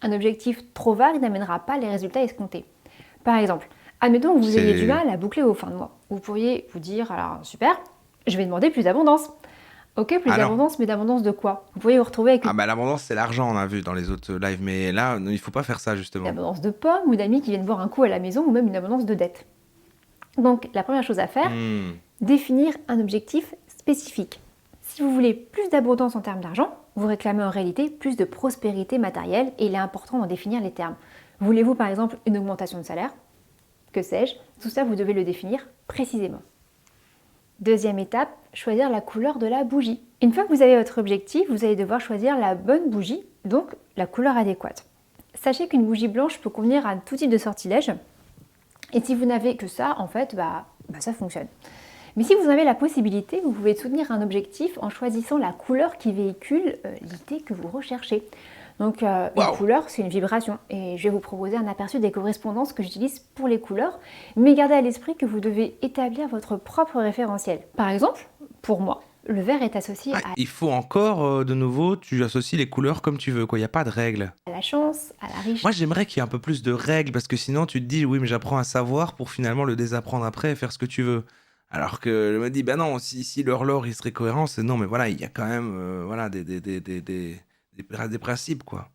Un objectif trop vague n'amènera pas les résultats escomptés. Par exemple, admettons que vous ayez du mal à boucler vos fins de mois. Vous pourriez vous dire, alors super, Je vais demander plus d'abondance. Ok, plus Ah non. d'abondance, mais d'abondance de quoi? Vous pourriez vous retrouver avec Ah bah l'abondance, c'est l'argent, on a vu dans les autres lives. Mais là, il faut pas faire ça, une justement. abondance de pommes ou d'amis qui viennent boire un coup à la maison ou même une abondance de dettes. Donc la première chose à faire, Hmm. définir un objectif spécifique. Si vous voulez plus d'abondance en termes d'argent, vous réclamez en réalité plus de prospérité matérielle et il est important d'en définir les termes. Voulez-vous par exemple une augmentation de salaire? Que sais-je? Tout ça, vous devez le définir précisément. Deuxième étape, choisir la couleur de la bougie. Une fois que vous avez votre objectif, vous allez devoir choisir la bonne bougie, donc la couleur adéquate. Sachez qu'une bougie blanche peut convenir à tout type de sortilège. Et si vous n'avez que ça, en fait, ça fonctionne. Mais si vous avez la possibilité, vous pouvez soutenir un objectif en choisissant la couleur qui véhicule l'idée que vous recherchez. Donc une couleur, c'est une vibration. Et je vais vous proposer un aperçu des correspondances que j'utilise pour les couleurs. Mais gardez à l'esprit que vous devez établir votre propre référentiel. Par exemple, pour moi, le vert est associé Il faut encore, de nouveau, tu associes les couleurs comme tu veux, quoi. Il n'y a pas de règles. à la chance, à la richesse. Moi, j'aimerais qu'il y ait un peu plus de règles, parce que sinon, tu te dis, oui, mais j'apprends à savoir pour finalement le désapprendre après et faire ce que tu veux. Alors que je me dis, ben non, si leur lore, il serait cohérent, c'est non, mais voilà, il y a quand même voilà, des principes, quoi.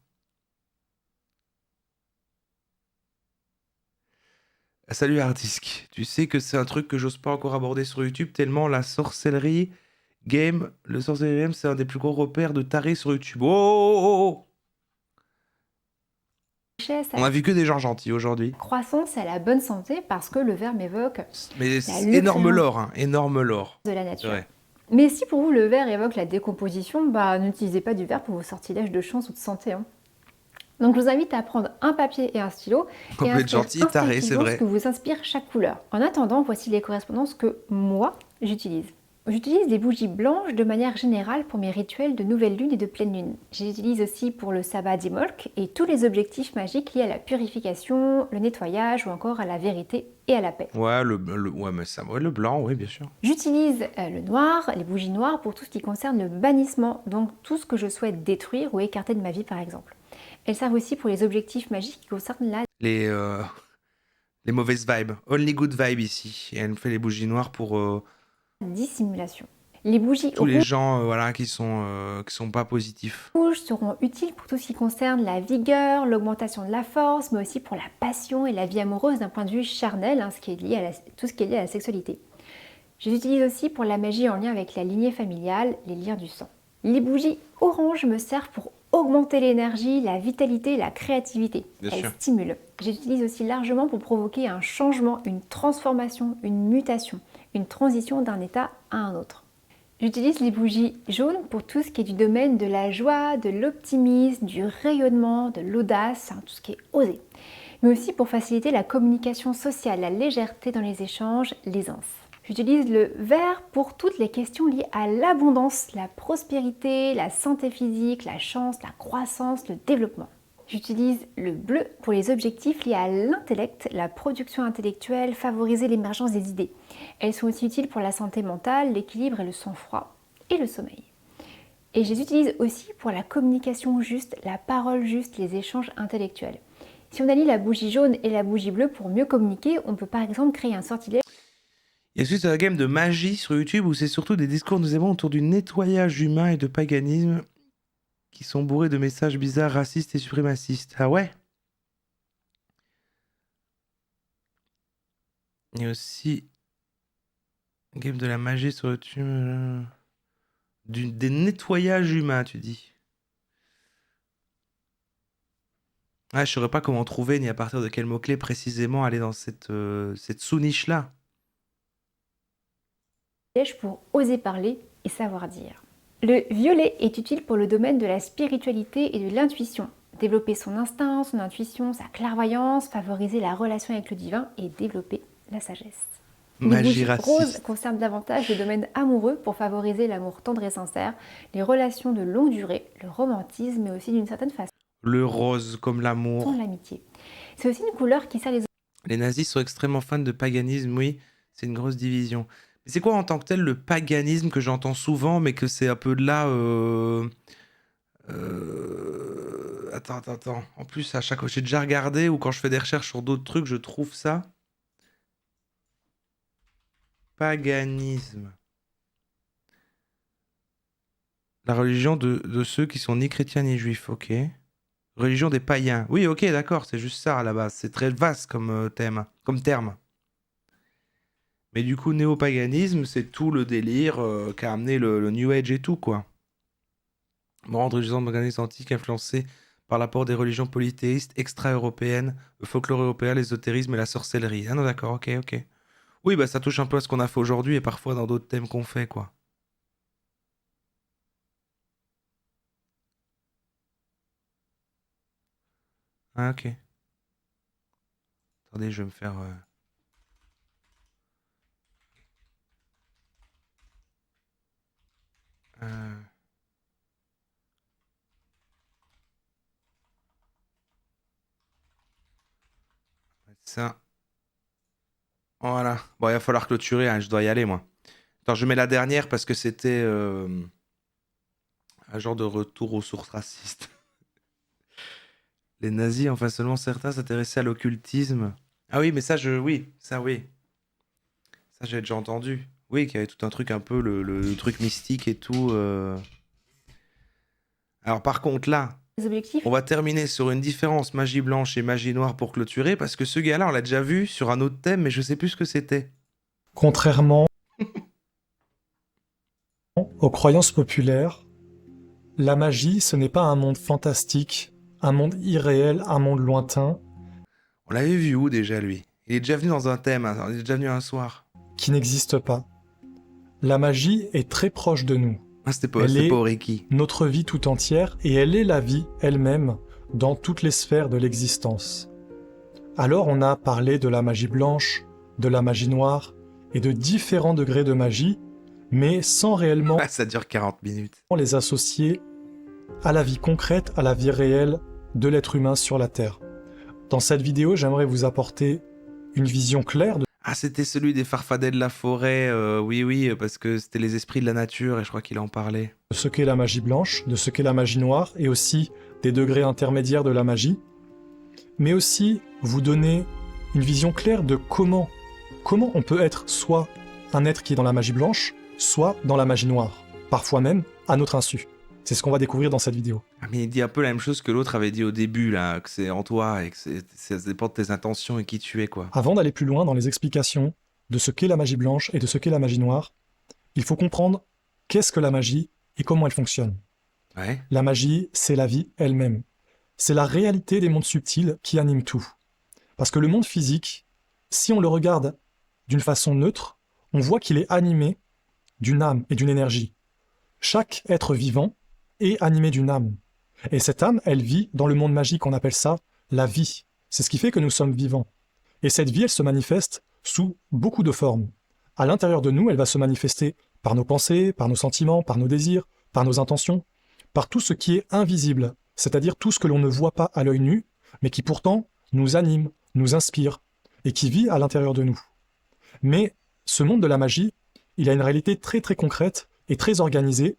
Ah, salut Hardisk, tu sais que c'est un truc que j'ose pas encore aborder sur YouTube, tellement la sorcellerie le sorcellerie game, c'est un des plus gros repères de tarés sur YouTube. Oh, oh, oh, oh. On a vu que des gens gentils aujourd'hui. Croissance et à la bonne santé parce que le vert m'évoque Mais c'est luxuriance énorme lore, hein, énorme lore. de la C'est nature. vrai. Mais si pour vous le vert évoque la décomposition, n'utilisez pas du vert pour vos sortilèges de chance ou de santé. Hein. Donc je vous invite à prendre un papier et un stylo On et peut à être gentil et taré, c'est instinctivement vrai. ce que vous inspire chaque couleur. En attendant, voici les correspondances que moi j'utilise. J'utilise des bougies blanches de manière générale pour mes rituels de nouvelle lune et de pleine lune. J'utilise aussi pour le sabbat d'Imolc et tous les objectifs magiques liés à la purification, le nettoyage ou encore à la vérité et à la paix. Ouais, ouais, mais ça, ouais, le blanc, oui, bien sûr. J'utilise le noir, les bougies noires pour tout ce qui concerne le bannissement, donc tout ce que je souhaite détruire ou écarter de ma vie par exemple. Elles servent aussi pour les objectifs magiques qui concernent la Les mauvaises vibes. Only good vibe ici. Et elle me fait les bougies noires pour dissimulation. Les bougies tous les gens voilà, qui sont pas positifs. rouges seront utiles pour tout ce qui concerne la vigueur, l'augmentation de la force, mais aussi pour la passion et la vie amoureuse d'un point de vue charnel, tout ce qui est lié à la sexualité. Je les utilise aussi pour la magie en lien avec la lignée familiale, les liens du sang. Les bougies oranges me servent pour augmenter l'énergie, la vitalité et la créativité. Bien Elles sûr. stimulent. Je les utilise aussi largement pour provoquer un changement, une transformation, une mutation, une transition d'un état à un autre. J'utilise les bougies jaunes pour tout ce qui est du domaine de la joie, de l'optimisme, du rayonnement, de l'audace, tout ce qui est osé. Mais aussi pour faciliter la communication sociale, la légèreté dans les échanges, l'aisance. J'utilise le vert pour toutes les questions liées à l'abondance, la prospérité, la santé physique, la chance, la croissance, le développement. J'utilise le bleu pour les objectifs liés à l'intellect, la production intellectuelle, favoriser l'émergence des idées. Elles sont aussi utiles pour la santé mentale, l'équilibre et le sang-froid et le sommeil. Et je les utilise aussi pour la communication juste, la parole juste, les échanges intellectuels. Si on allie la bougie jaune et la bougie bleue pour mieux communiquer, on peut par exemple créer un sortilège. Il y a ensuite un game de magie sur YouTube où c'est surtout des discours nous aimons autour du nettoyage humain et de paganisme qui sont bourrés de messages bizarres, racistes et suprémacistes. Ah ouais? Il y a aussi un game de la magie sur YouTube. Des nettoyages humains, tu dis. Ah, je saurais pas comment trouver ni à partir de quel mot-clé précisément aller dans cette sous-niche-là. Pour oser parler et savoir dire. Le violet est utile pour le domaine de la spiritualité et de l'intuition. Développer son instinct, son intuition, sa clairvoyance, favoriser la relation avec le divin et développer la sagesse. Magie Les bougies raciste. roses concernent davantage le domaine amoureux pour favoriser l'amour tendre et sincère, les relations de longue durée, le romantisme, mais aussi d'une certaine façon Le rose comme l'amour. l'amitié. C'est aussi une couleur qui sert les Les nazis sont extrêmement fans de paganisme, oui, c'est une grosse division. Mais c'est quoi en tant que tel le paganisme que j'entends souvent, mais que c'est un peu de là... Attends. En plus, à chaque fois, j'ai déjà regardé ou quand je fais des recherches sur d'autres trucs, je trouve ça. Paganisme. La religion de ceux qui sont ni chrétiens ni juifs, ok. Religion des païens. Oui, ok, d'accord, c'est juste ça à la base. C'est très vaste comme comme terme. Mais du coup, néopaganisme, c'est tout le délire qu'a amené le New Age et tout, quoi. Rendre les gens organismes antiques influencés par l'apport des religions polythéistes extra-européennes, le folklore européen, l'ésotérisme et la sorcellerie. Ah non, d'accord, ok, ok. Oui, bah ça touche un peu à ce qu'on a fait aujourd'hui et parfois dans d'autres thèmes qu'on fait, quoi. Ah, ok. Attendez, je vais me faire... euh, ça. Voilà. Bon, il va falloir clôturer, hein, je dois y aller, moi. Attends, je mets la dernière parce que c'était un genre de retour aux sources racistes. Les nazis, enfin seulement certains s'intéressaient à l'occultisme. Ah oui, mais ça, oui, ça, oui. Ça, j'ai déjà entendu. Oui, qu'il y avait tout un truc un peu, le truc mystique et tout. Alors par contre, là, Les objectifs. on va terminer sur une différence magie blanche et magie noire pour clôturer, parce que ce gars-là, on l'a déjà vu sur un autre thème, mais je sais plus ce que c'était. Contrairement aux croyances populaires, la magie, ce n'est pas un monde fantastique, un monde irréel, un monde lointain, On l'avait vu où déjà, lui? Il est déjà venu dans un thème, hein, il est déjà venu un soir. qui n'existe pas. La magie est très proche de nous, Ah, c'était Elle pas est- au Reiki. notre vie tout entière, et elle est la vie elle-même dans toutes les sphères de l'existence. Alors on a parlé de la magie blanche, de la magie noire, et de différents degrés de magie, mais sans réellement Ah, ça dure 40 minutes. les associer à la vie concrète, à la vie réelle de l'être humain sur la Terre. Dans cette vidéo, j'aimerais vous apporter une vision claire de Ah, c'était celui des farfadets de la forêt, oui, oui, parce que c'était les esprits de la nature, et je crois qu'il en parlait. ce qu'est la magie blanche, de ce qu'est la magie noire, et aussi des degrés intermédiaires de la magie, mais aussi vous donner une vision claire de comment on peut être soit un être qui est dans la magie blanche, soit dans la magie noire, parfois même à notre insu. C'est ce qu'on va découvrir dans cette vidéo. Ah, mais il dit un peu la même chose que l'autre avait dit au début, là, que c'est en toi, et que ça dépend de tes intentions et qui tu es, quoi. Avant d'aller plus loin dans les explications de ce qu'est la magie blanche et de ce qu'est la magie noire, il faut comprendre qu'est-ce que la magie et comment elle fonctionne. Ouais. La magie, c'est la vie elle-même. C'est la réalité des mondes subtils qui animent tout. Parce que le monde physique, si on le regarde d'une façon neutre, on voit qu'il est animé d'une âme et d'une énergie. Chaque être vivant est animé d'une âme. Et cette âme, elle vit dans le monde magique, on appelle ça la vie. C'est ce qui fait que nous sommes vivants. Et cette vie, elle se manifeste sous beaucoup de formes. À l'intérieur de nous, elle va se manifester par nos pensées, par nos sentiments, par nos désirs, par nos intentions, par tout ce qui est invisible, c'est-à-dire tout ce que l'on ne voit pas à l'œil nu, mais qui pourtant nous anime, nous inspire, et qui vit à l'intérieur de nous. Mais ce monde de la magie, il a une réalité très très concrète et très organisée,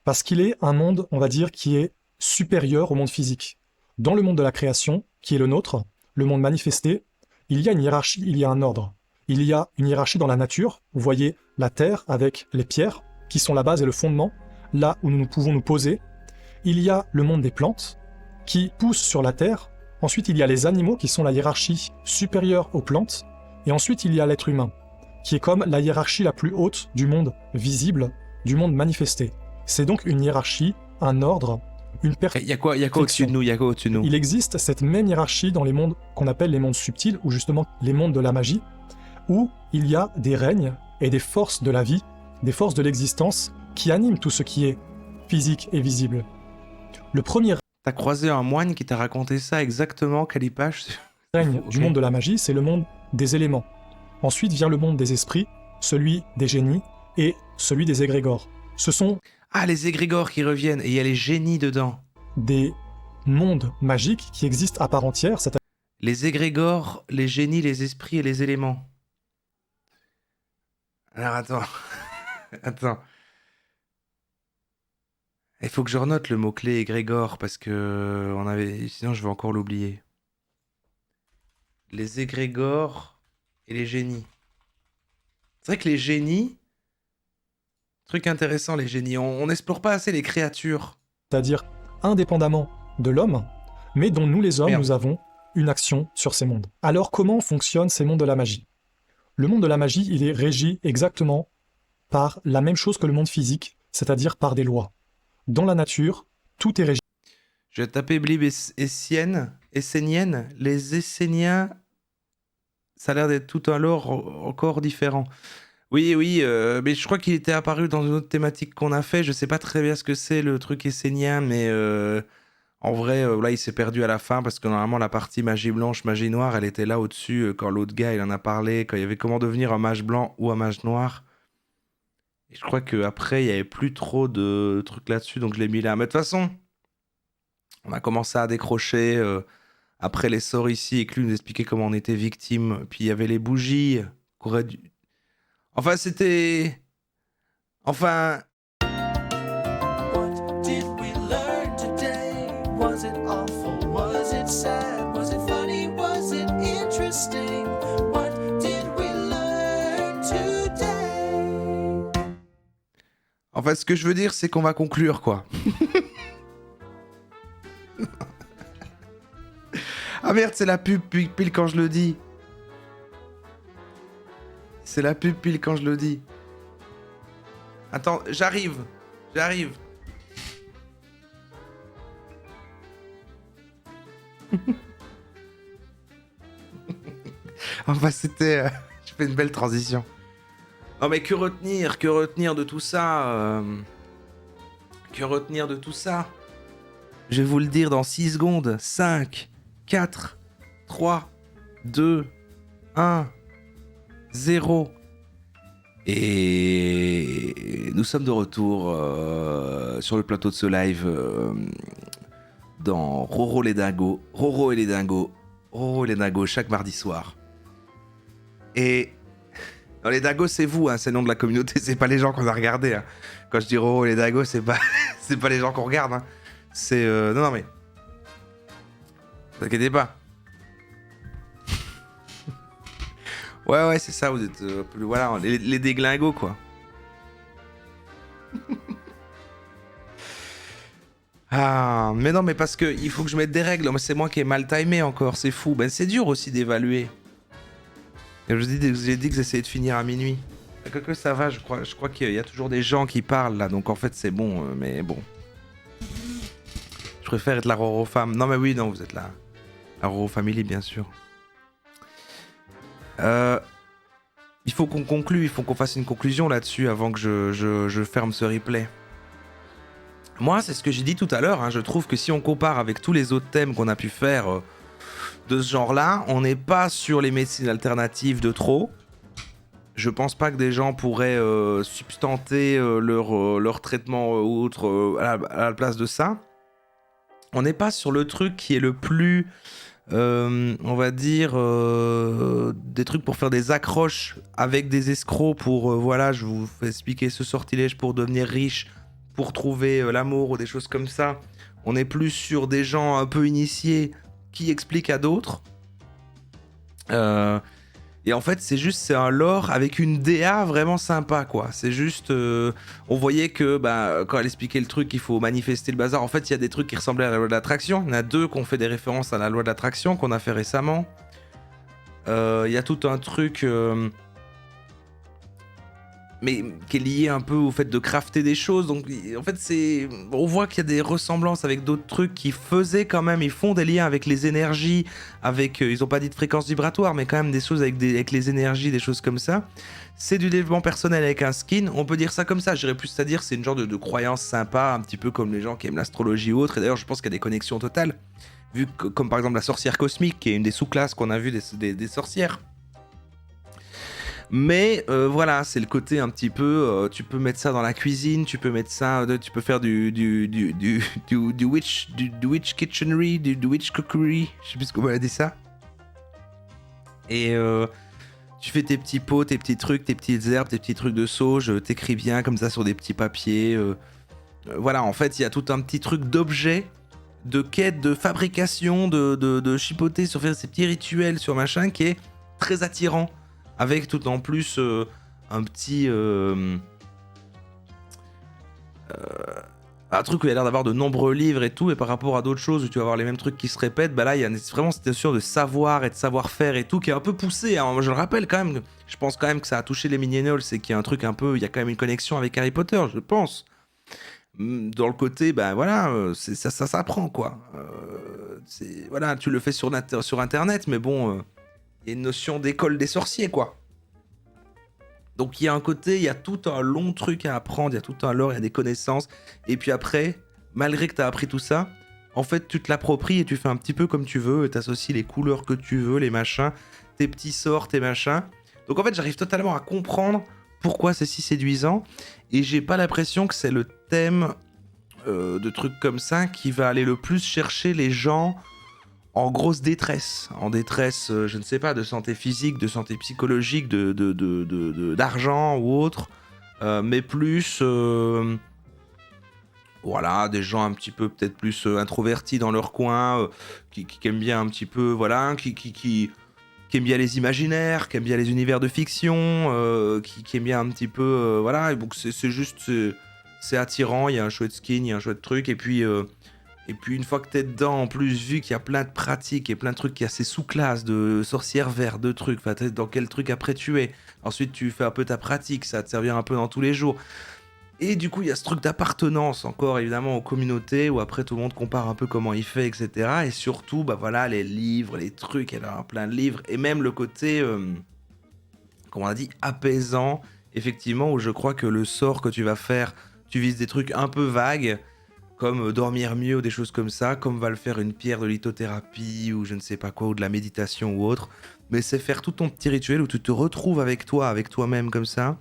parce qu'il est un monde, on va dire, qui est supérieur au monde physique. Dans le monde de la création, qui est le nôtre, le monde manifesté, il y a une hiérarchie, il y a un ordre. Il y a une hiérarchie dans la nature, vous voyez la terre avec les pierres, qui sont la base et le fondement, là où nous pouvons nous poser. Il y a le monde des plantes, qui poussent sur la terre. Ensuite, il y a les animaux, qui sont la hiérarchie supérieure aux plantes. Et ensuite, il y a l'être humain, qui est comme la hiérarchie la plus haute du monde visible, du monde manifesté. C'est donc une hiérarchie, un ordre, une Il y a quoi au-dessus de nous? Il y a quoi au-dessus de nous? Il existe cette même hiérarchie dans les mondes qu'on appelle les mondes subtils, ou justement les mondes de la magie, où il y a des règnes et des forces de la vie, des forces de l'existence, qui animent tout ce qui est physique et visible. Le premier T'as croisé un moine qui t'a raconté ça exactement, Calipache? règne Ok. du monde de la magie, c'est le monde des éléments. Ensuite vient le monde des esprits, celui des génies et celui des égrégores. Ce sont Ah, les égrégores qui reviennent, et il y a les génies dedans. des mondes magiques qui existent à part entière, c'est-à-dire Les égrégores, les génies, les esprits et les éléments. Alors attends. Attends. Il faut que je renote le mot-clé égrégore parce que sinon je vais encore l'oublier. Les égrégores et les génies. C'est vrai que les génies, Truc intéressant, les génies. On n'explore pas assez les créatures. c'est-à-dire indépendamment de l'homme, mais dont nous les hommes, Merde. nous avons une action sur ces mondes. Alors comment fonctionnent ces mondes de la magie? Le monde de la magie, il est régi exactement par la même chose que le monde physique, c'est-à-dire par des lois. Dans la nature, tout est régi Je vais taper Blib Essénienne. Les Esséniens, ça a l'air d'être tout un lore encore différent. Oui, mais je crois qu'il était apparu dans une autre thématique qu'on a fait. Je sais pas très bien ce que c'est le truc essénien, mais en vrai, là, il s'est perdu à la fin parce que normalement, la partie magie blanche, magie noire, elle était là au-dessus quand l'autre gars, il en a parlé, quand il y avait comment devenir un mage blanc ou un mage noir. Et je crois qu'après, il y avait plus trop de trucs là-dessus, donc je l'ai mis là. Mais de toute façon, on a commencé à décrocher après les sorts ici et que lui nous expliquait comment on était victime. Puis il y avait les bougies qu'on aurait dû... Enfin, c'était... Enfin... What did we learn today? Was it awful? Was it sad? Was it funny? Was it interesting? What did we learn today? Enfin, ce que je veux dire, c'est qu'on va conclure, quoi. Ah merde, c'est la pub pile quand je le dis. C'est la pub pile quand je le dis. Attends, j'arrive. Enfin, c'était... je fais une belle transition. Non mais que retenir de tout ça Que retenir de tout ça? Je vais vous le dire dans 6 secondes. 5, 4, 3, 2, 1, 0. Et nous sommes de retour sur le plateau de ce live dans Roro les Dingos. Roro et les Dingos, chaque mardi soir. Et... Non, les Dingos, c'est vous, hein, c'est le nom de la communauté, c'est pas les gens qu'on a regardés. Hein. Quand je dis Roro et les Dingos, c'est pas, c'est pas les gens qu'on regarde. Hein. C'est... Non, mais... Ne vous inquiétez pas. Ouais, c'est ça, vous êtes... voilà, les déglingos, quoi. Ah, mais non, mais parce que il faut que je mette des règles. C'est moi qui ai mal timé encore, c'est fou. Ben, c'est dur aussi d'évaluer. Et j'ai dit que j'essayais de finir à minuit. Que ça va, je crois qu'il y a toujours des gens qui parlent là, donc en fait c'est bon, mais bon. Je préfère être la Roro femme. Non mais oui, non, vous êtes la Roro Family, bien sûr. Il faut qu'on conclue, il faut qu'on fasse une conclusion là-dessus avant que je ferme ce replay. Moi, c'est ce que j'ai dit tout à l'heure, hein, je trouve que si on compare avec tous les autres thèmes qu'on a pu faire de ce genre-là, on n'est pas sur les médecines alternatives de trop. Je pense pas que des gens pourraient substanter leur traitement ou autre à la place de ça. On n'est pas sur le truc qui est le plus, on va dire, des trucs pour faire des accroches avec des escrocs pour, voilà, je vous fais expliquer ce sortilège pour devenir riche, pour trouver l'amour ou des choses comme ça. On est plus sur des gens un peu initiés qui expliquent à d'autres. Et en fait, c'est un lore avec une DA vraiment sympa, quoi. C'est juste... on voyait que quand elle expliquait le truc, il faut manifester le bazar. En fait, il y a des trucs qui ressemblaient à la loi de l'attraction. Il y en a 2 qui ont fait des références à la loi de l'attraction qu'on a fait récemment. Il y a tout un truc... mais qui est lié un peu au fait de crafter des choses. Donc, en fait, on voit qu'il y a des ressemblances avec d'autres trucs qui faisaient quand même, ils font des liens avec les énergies, avec, ils ont pas dit de fréquence vibratoire, mais quand même des choses avec les énergies, des choses comme ça. C'est du développement personnel avec un skin, on peut dire ça comme ça, j'irais plus c'est-à-dire c'est une genre de croyance sympa, un petit peu comme les gens qui aiment l'astrologie ou autre, et d'ailleurs je pense qu'il y a des connexions totales, vu que, comme par exemple la sorcière cosmique, qui est une des sous-classes qu'on a vu des sorcières. Mais voilà, c'est le côté un petit peu, tu peux mettre ça dans la cuisine, tu peux mettre ça, tu peux faire du witch kitchenery, du witch cookery, je sais plus comment on a dit ça. Et tu fais tes petits pots, tes petits trucs, tes petites herbes, tes petits trucs de sauge, t'écris bien comme ça sur des petits papiers. Voilà, en fait, il y a tout un petit truc d'objet, de quête, de fabrication, de chipoter sur faire ces petits rituels sur machin qui est très attirant. Avec tout en plus un petit un truc où il y a l'air d'avoir de nombreux livres et tout, et par rapport à d'autres choses où tu vas avoir les mêmes trucs qui se répètent, bah là il y a vraiment cette notion de savoir et de savoir-faire et tout qui est un peu poussé. Hein. Moi, je le rappelle quand même, je pense quand même que ça a touché les millennials, c'est qu'il y a un truc un peu, il y a quand même une connexion avec Harry Potter, je pense. Dans le côté, bah voilà, ça s'apprend quoi. Voilà, tu le fais sur internet, mais bon, il y a une notion d'école des sorciers quoi. Donc il y a un côté, il y a tout un long truc à apprendre, il y a tout un lore, il y a des connaissances. Et puis après, malgré que tu as appris tout ça, en fait tu te l'appropries et tu fais un petit peu comme tu veux, tu associes les couleurs que tu veux, les machins, tes petits sorts, tes machins. Donc en fait j'arrive totalement à comprendre pourquoi c'est si séduisant. Et j'ai pas l'impression que c'est le thème de trucs comme ça qui va aller le plus chercher les gens en grosse détresse, je ne sais pas, de santé physique, de santé psychologique, d'argent ou autre, mais plus, voilà, des gens un petit peu peut-être plus introvertis dans leur coin, qui aiment bien un petit peu, voilà, qui aiment bien les imaginaires, qui aiment bien les univers de fiction, qui aiment bien un petit peu, voilà, et donc c'est juste, c'est attirant, il y a un chouette skin, il y a un chouette truc, et puis une fois que t'es dedans, en plus, vu qu'il y a plein de pratiques et plein de trucs, qu'il y a ces sous-classes de sorcières vertes, de trucs, enfin, t'es dans quel truc après tu es. Ensuite, tu fais un peu ta pratique, ça va te servir un peu dans tous les jours. Et du coup, il y a ce truc d'appartenance, encore évidemment, aux communautés, où après tout le monde compare un peu comment il fait, etc. Et surtout, bah voilà, les livres, les trucs, il y a plein de livres, et même le côté, comment on a dit, apaisant, effectivement, où je crois que le sort que tu vas faire, tu vises des trucs un peu vagues, comme dormir mieux ou des choses comme ça, comme va le faire une pierre de lithothérapie ou je ne sais pas quoi, ou de la méditation ou autre. Mais c'est faire tout ton petit rituel où tu te retrouves avec toi, avec toi-même comme ça,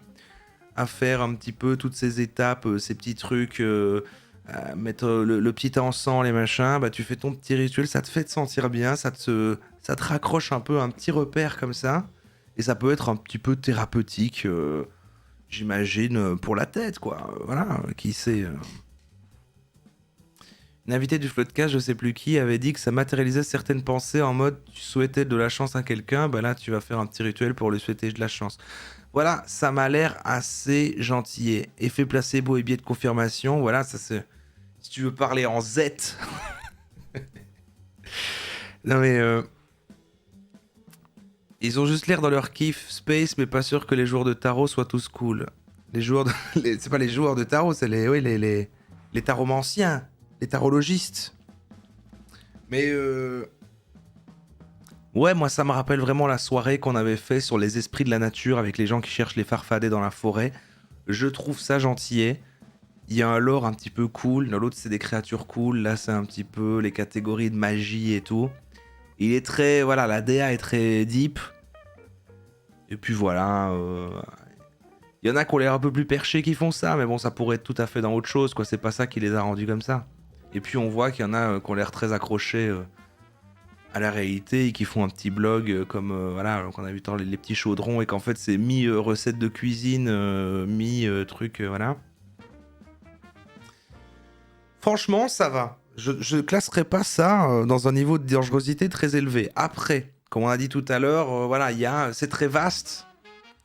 à faire un petit peu toutes ces étapes, ces petits trucs, mettre le petit encens, les machins, bah tu fais ton petit rituel, ça te fait te sentir bien, ça te raccroche un peu un petit repère comme ça, et ça peut être un petit peu thérapeutique, j'imagine, pour la tête, quoi. Voilà, qui sait... Une invitée du Floodcast, je sais plus qui, avait dit que ça matérialisait certaines pensées en mode tu souhaitais de la chance à quelqu'un, bah là tu vas faire un petit rituel pour lui souhaiter de la chance. Voilà, ça m'a l'air assez gentil. Effet placebo et biais de confirmation, voilà, ça c'est... Si tu veux parler en Z. Non mais... Ils ont juste l'air dans leur kiff space, mais pas sûr que les joueurs de tarot soient tous cool. Les joueurs de... C'est pas les joueurs de tarot, c'est les taromanciens. Les tarologistes. Mais ouais, moi ça me rappelle vraiment la soirée qu'on avait fait sur les esprits de la nature avec les gens qui cherchent les farfadets dans la forêt. Je trouve ça gentillet. Il y a un lore un petit peu cool. Dans l'autre c'est des créatures cool. Là c'est un petit peu les catégories de magie et tout. Il est très... Voilà, la DA est très deep. Et puis voilà... Il y en a qui ont l'air un peu plus perchés qui font ça. Mais bon, ça pourrait être tout à fait dans autre chose, quoi. C'est pas ça qui les a rendus comme ça. Et puis on voit qu'il y en a qui ont l'air très accrochés à la réalité et qui font un petit blog comme voilà, qu'on a vu dans les petits chaudrons et qu'en fait c'est mi-recette de cuisine, mi-truc, voilà. Franchement, ça va. Je classerais pas ça dans un niveau de dangerosité très élevé. Après, comme on a dit tout à l'heure, voilà, c'est très vaste.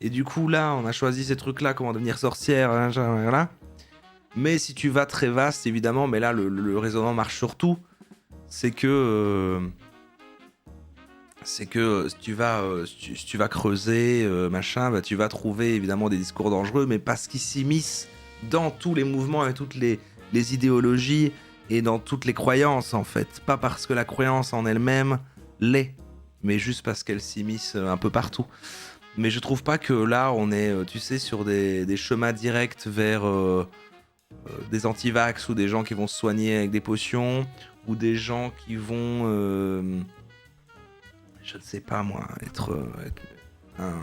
Et du coup là, on a choisi ces trucs-là, comment devenir sorcière, voilà. Mais si tu vas très vaste, évidemment, mais là, le raisonnement marche sur tout. C'est que si tu vas creuser, machin, bah, tu vas trouver évidemment des discours dangereux, mais parce qu'ils s'immiscent dans tous les mouvements et toutes les idéologies et dans toutes les croyances, en fait. Pas parce que la croyance en elle-même l'est, mais juste parce qu'elle s'immisce un peu partout. Mais je trouve pas que là, on est, tu sais, sur des chemins directs vers... des anti-vax ou des gens qui vont se soigner avec des potions ou des gens qui vont je ne sais pas moi être à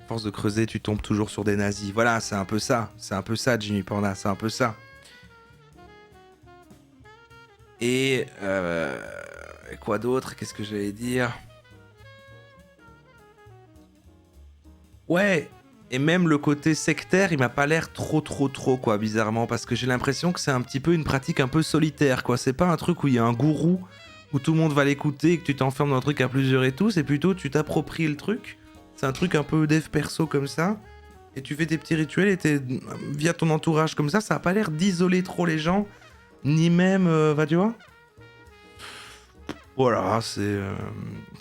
force de creuser tu tombes toujours sur des nazis, voilà, c'est un peu ça Jimmy Panda, c'est un peu ça. Et quoi d'autre, qu'est-ce que j'allais dire, ouais. Et même le côté sectaire, il m'a pas l'air trop quoi, bizarrement, parce que j'ai l'impression que c'est un petit peu une pratique un peu solitaire, quoi. C'est pas un truc où il y a un gourou, où tout le monde va l'écouter, que tu t'enfermes dans un truc à plusieurs et tout, c'est plutôt tu t'appropries le truc. C'est un truc un peu dev perso comme ça, et tu fais tes petits rituels et t'es via ton entourage comme ça a pas l'air d'isoler trop les gens, ni même, tu vois. Voilà, c'est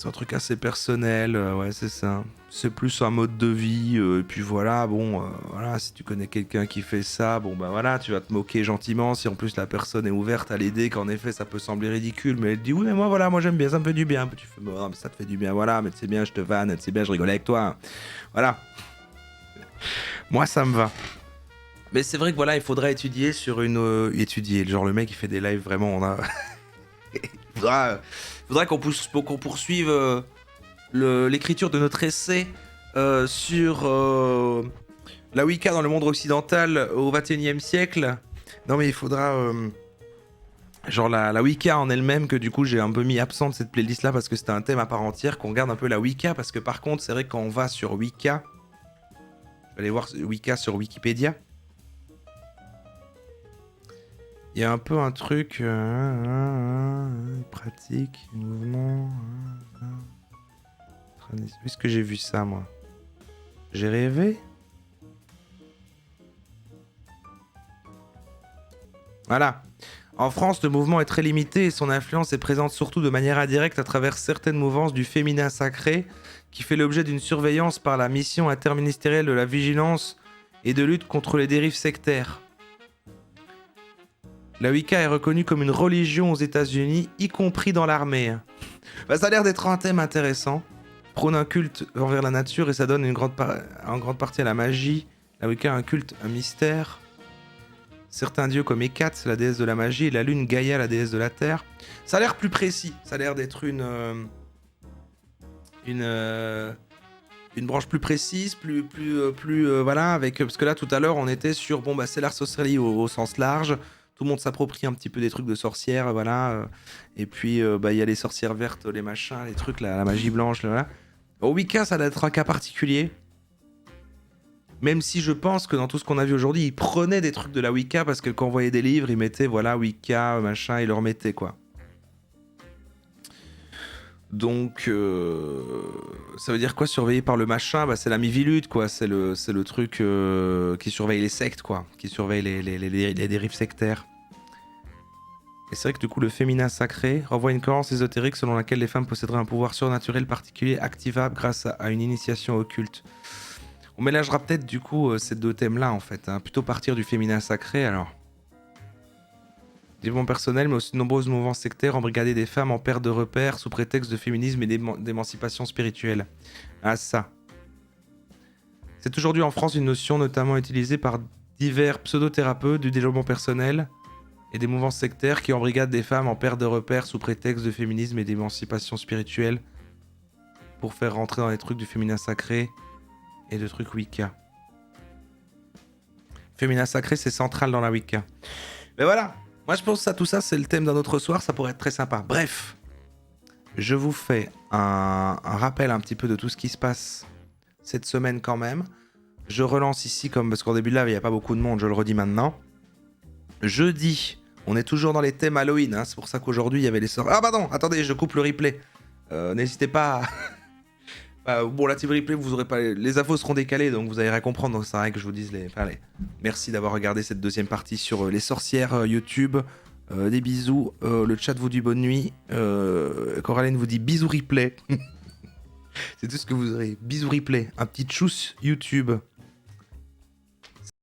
un truc assez personnel, ouais, c'est ça. C'est plus un mode de vie, et puis voilà, bon, voilà, si tu connais quelqu'un qui fait ça, bon bah voilà, tu vas te moquer gentiment, si en plus la personne est ouverte à l'aider, qu'en effet ça peut sembler ridicule, mais elle te dit oui mais moi voilà, moi j'aime bien, ça me fait du bien, puis tu fais bon, mais ça te fait du bien, voilà, mais tu sais bien, je te vanne, tu sais bien, je rigole avec toi, voilà. Moi ça me va. Mais c'est vrai que voilà, il faudrait étudier sur une... étudier, genre le mec il fait des lives vraiment, on a... il faudra qu'on poursuive l'écriture de notre essai sur la Wicca dans le monde occidental au XXIe siècle. Non mais il faudra... genre la Wicca en elle-même, que du coup j'ai un peu mis absent de cette playlist là parce que c'était un thème à part entière, qu'on regarde un peu la Wicca, parce que par contre c'est vrai que quand on va sur Wicca, je vais aller voir Wicca sur Wikipédia, il y a un peu un truc... pratique, mouvement... Où est-ce que j'ai vu ça, moi? J'ai rêvé? Voilà. En France, le mouvement est très limité et son influence est présente surtout de manière indirecte à travers certaines mouvances du féminin sacré, qui fait l'objet d'une surveillance par la mission interministérielle de la vigilance et de lutte contre les dérives sectaires. La Wicca est reconnue comme une religion aux États-Unis, y compris dans l'armée. Bah, ça a l'air d'être un thème intéressant. Prône un culte envers la nature et ça donne en grande partie à la magie. La Wicca a un culte, un mystère. Certains dieux comme Hécate, la déesse de la magie, et la lune Gaïa, la déesse de la terre. Ça a l'air plus précis. Ça a l'air d'être une branche plus précise, plus voilà, avec, parce que là tout à l'heure on était sur bon bah c'est la sorcellerie au sens large. Tout le monde s'approprie un petit peu des trucs de sorcières, voilà. Et puis, bah, il y a les sorcières vertes, les machins, les trucs, la magie blanche, voilà. Au Wicca, ça doit être un cas particulier. Même si je pense que dans tout ce qu'on a vu aujourd'hui, ils prenaient des trucs de la Wicca, parce que quand on voyait des livres, ils mettaient, voilà, Wicca, machin, ils leur mettaient, quoi. Donc, ça veut dire quoi, surveillé par le machin? Bah, c'est la Mivilude, quoi. C'est le truc qui surveille les sectes, quoi. Qui surveille les dérives sectaires. Et c'est vrai que du coup, le féminin sacré renvoie une croyance ésotérique selon laquelle les femmes posséderaient un pouvoir surnaturel particulier activable grâce à une initiation occulte. On mélangera peut-être du coup ces deux thèmes-là, en fait. Hein. Plutôt partir du féminin sacré, alors. Développement personnel, mais aussi de nombreuses mouvances sectaires embrigadées des femmes en perte de repères sous prétexte de féminisme et d'émancipation spirituelle. Ah ça. C'est aujourd'hui en France une notion notamment utilisée par divers pseudothérapeutes du développement personnel et des mouvances sectaires qui embrigadent des femmes en perte de repères sous prétexte de féminisme et d'émancipation spirituelle pour faire rentrer dans les trucs du féminin sacré et de trucs Wicca. Féminin sacré, c'est central dans la Wicca. Mais voilà. Moi, je pense que tout ça, c'est le thème d'un autre soir, ça pourrait être très sympa. Bref, je vous fais un rappel un petit peu de tout ce qui se passe cette semaine quand même. Je relance ici, parce qu'au début de live, il n'y a pas beaucoup de monde, je le redis maintenant. Jeudi, on est toujours dans les thèmes Halloween, hein, c'est pour ça qu'aujourd'hui, il y avait les sorts... Ah bah non, attendez, je coupe le replay. N'hésitez pas à... bon, la team replay, vous aurez pas... Les infos seront décalées, donc vous allez rien comprendre, donc c'est vrai que je vous dise les... Allez, merci d'avoir regardé cette deuxième partie sur les sorcières YouTube. Des bisous, le chat vous dit bonne nuit. Coraline vous dit bisous replay. C'est tout ce que vous aurez. Bisous replay, un petit tchuss YouTube.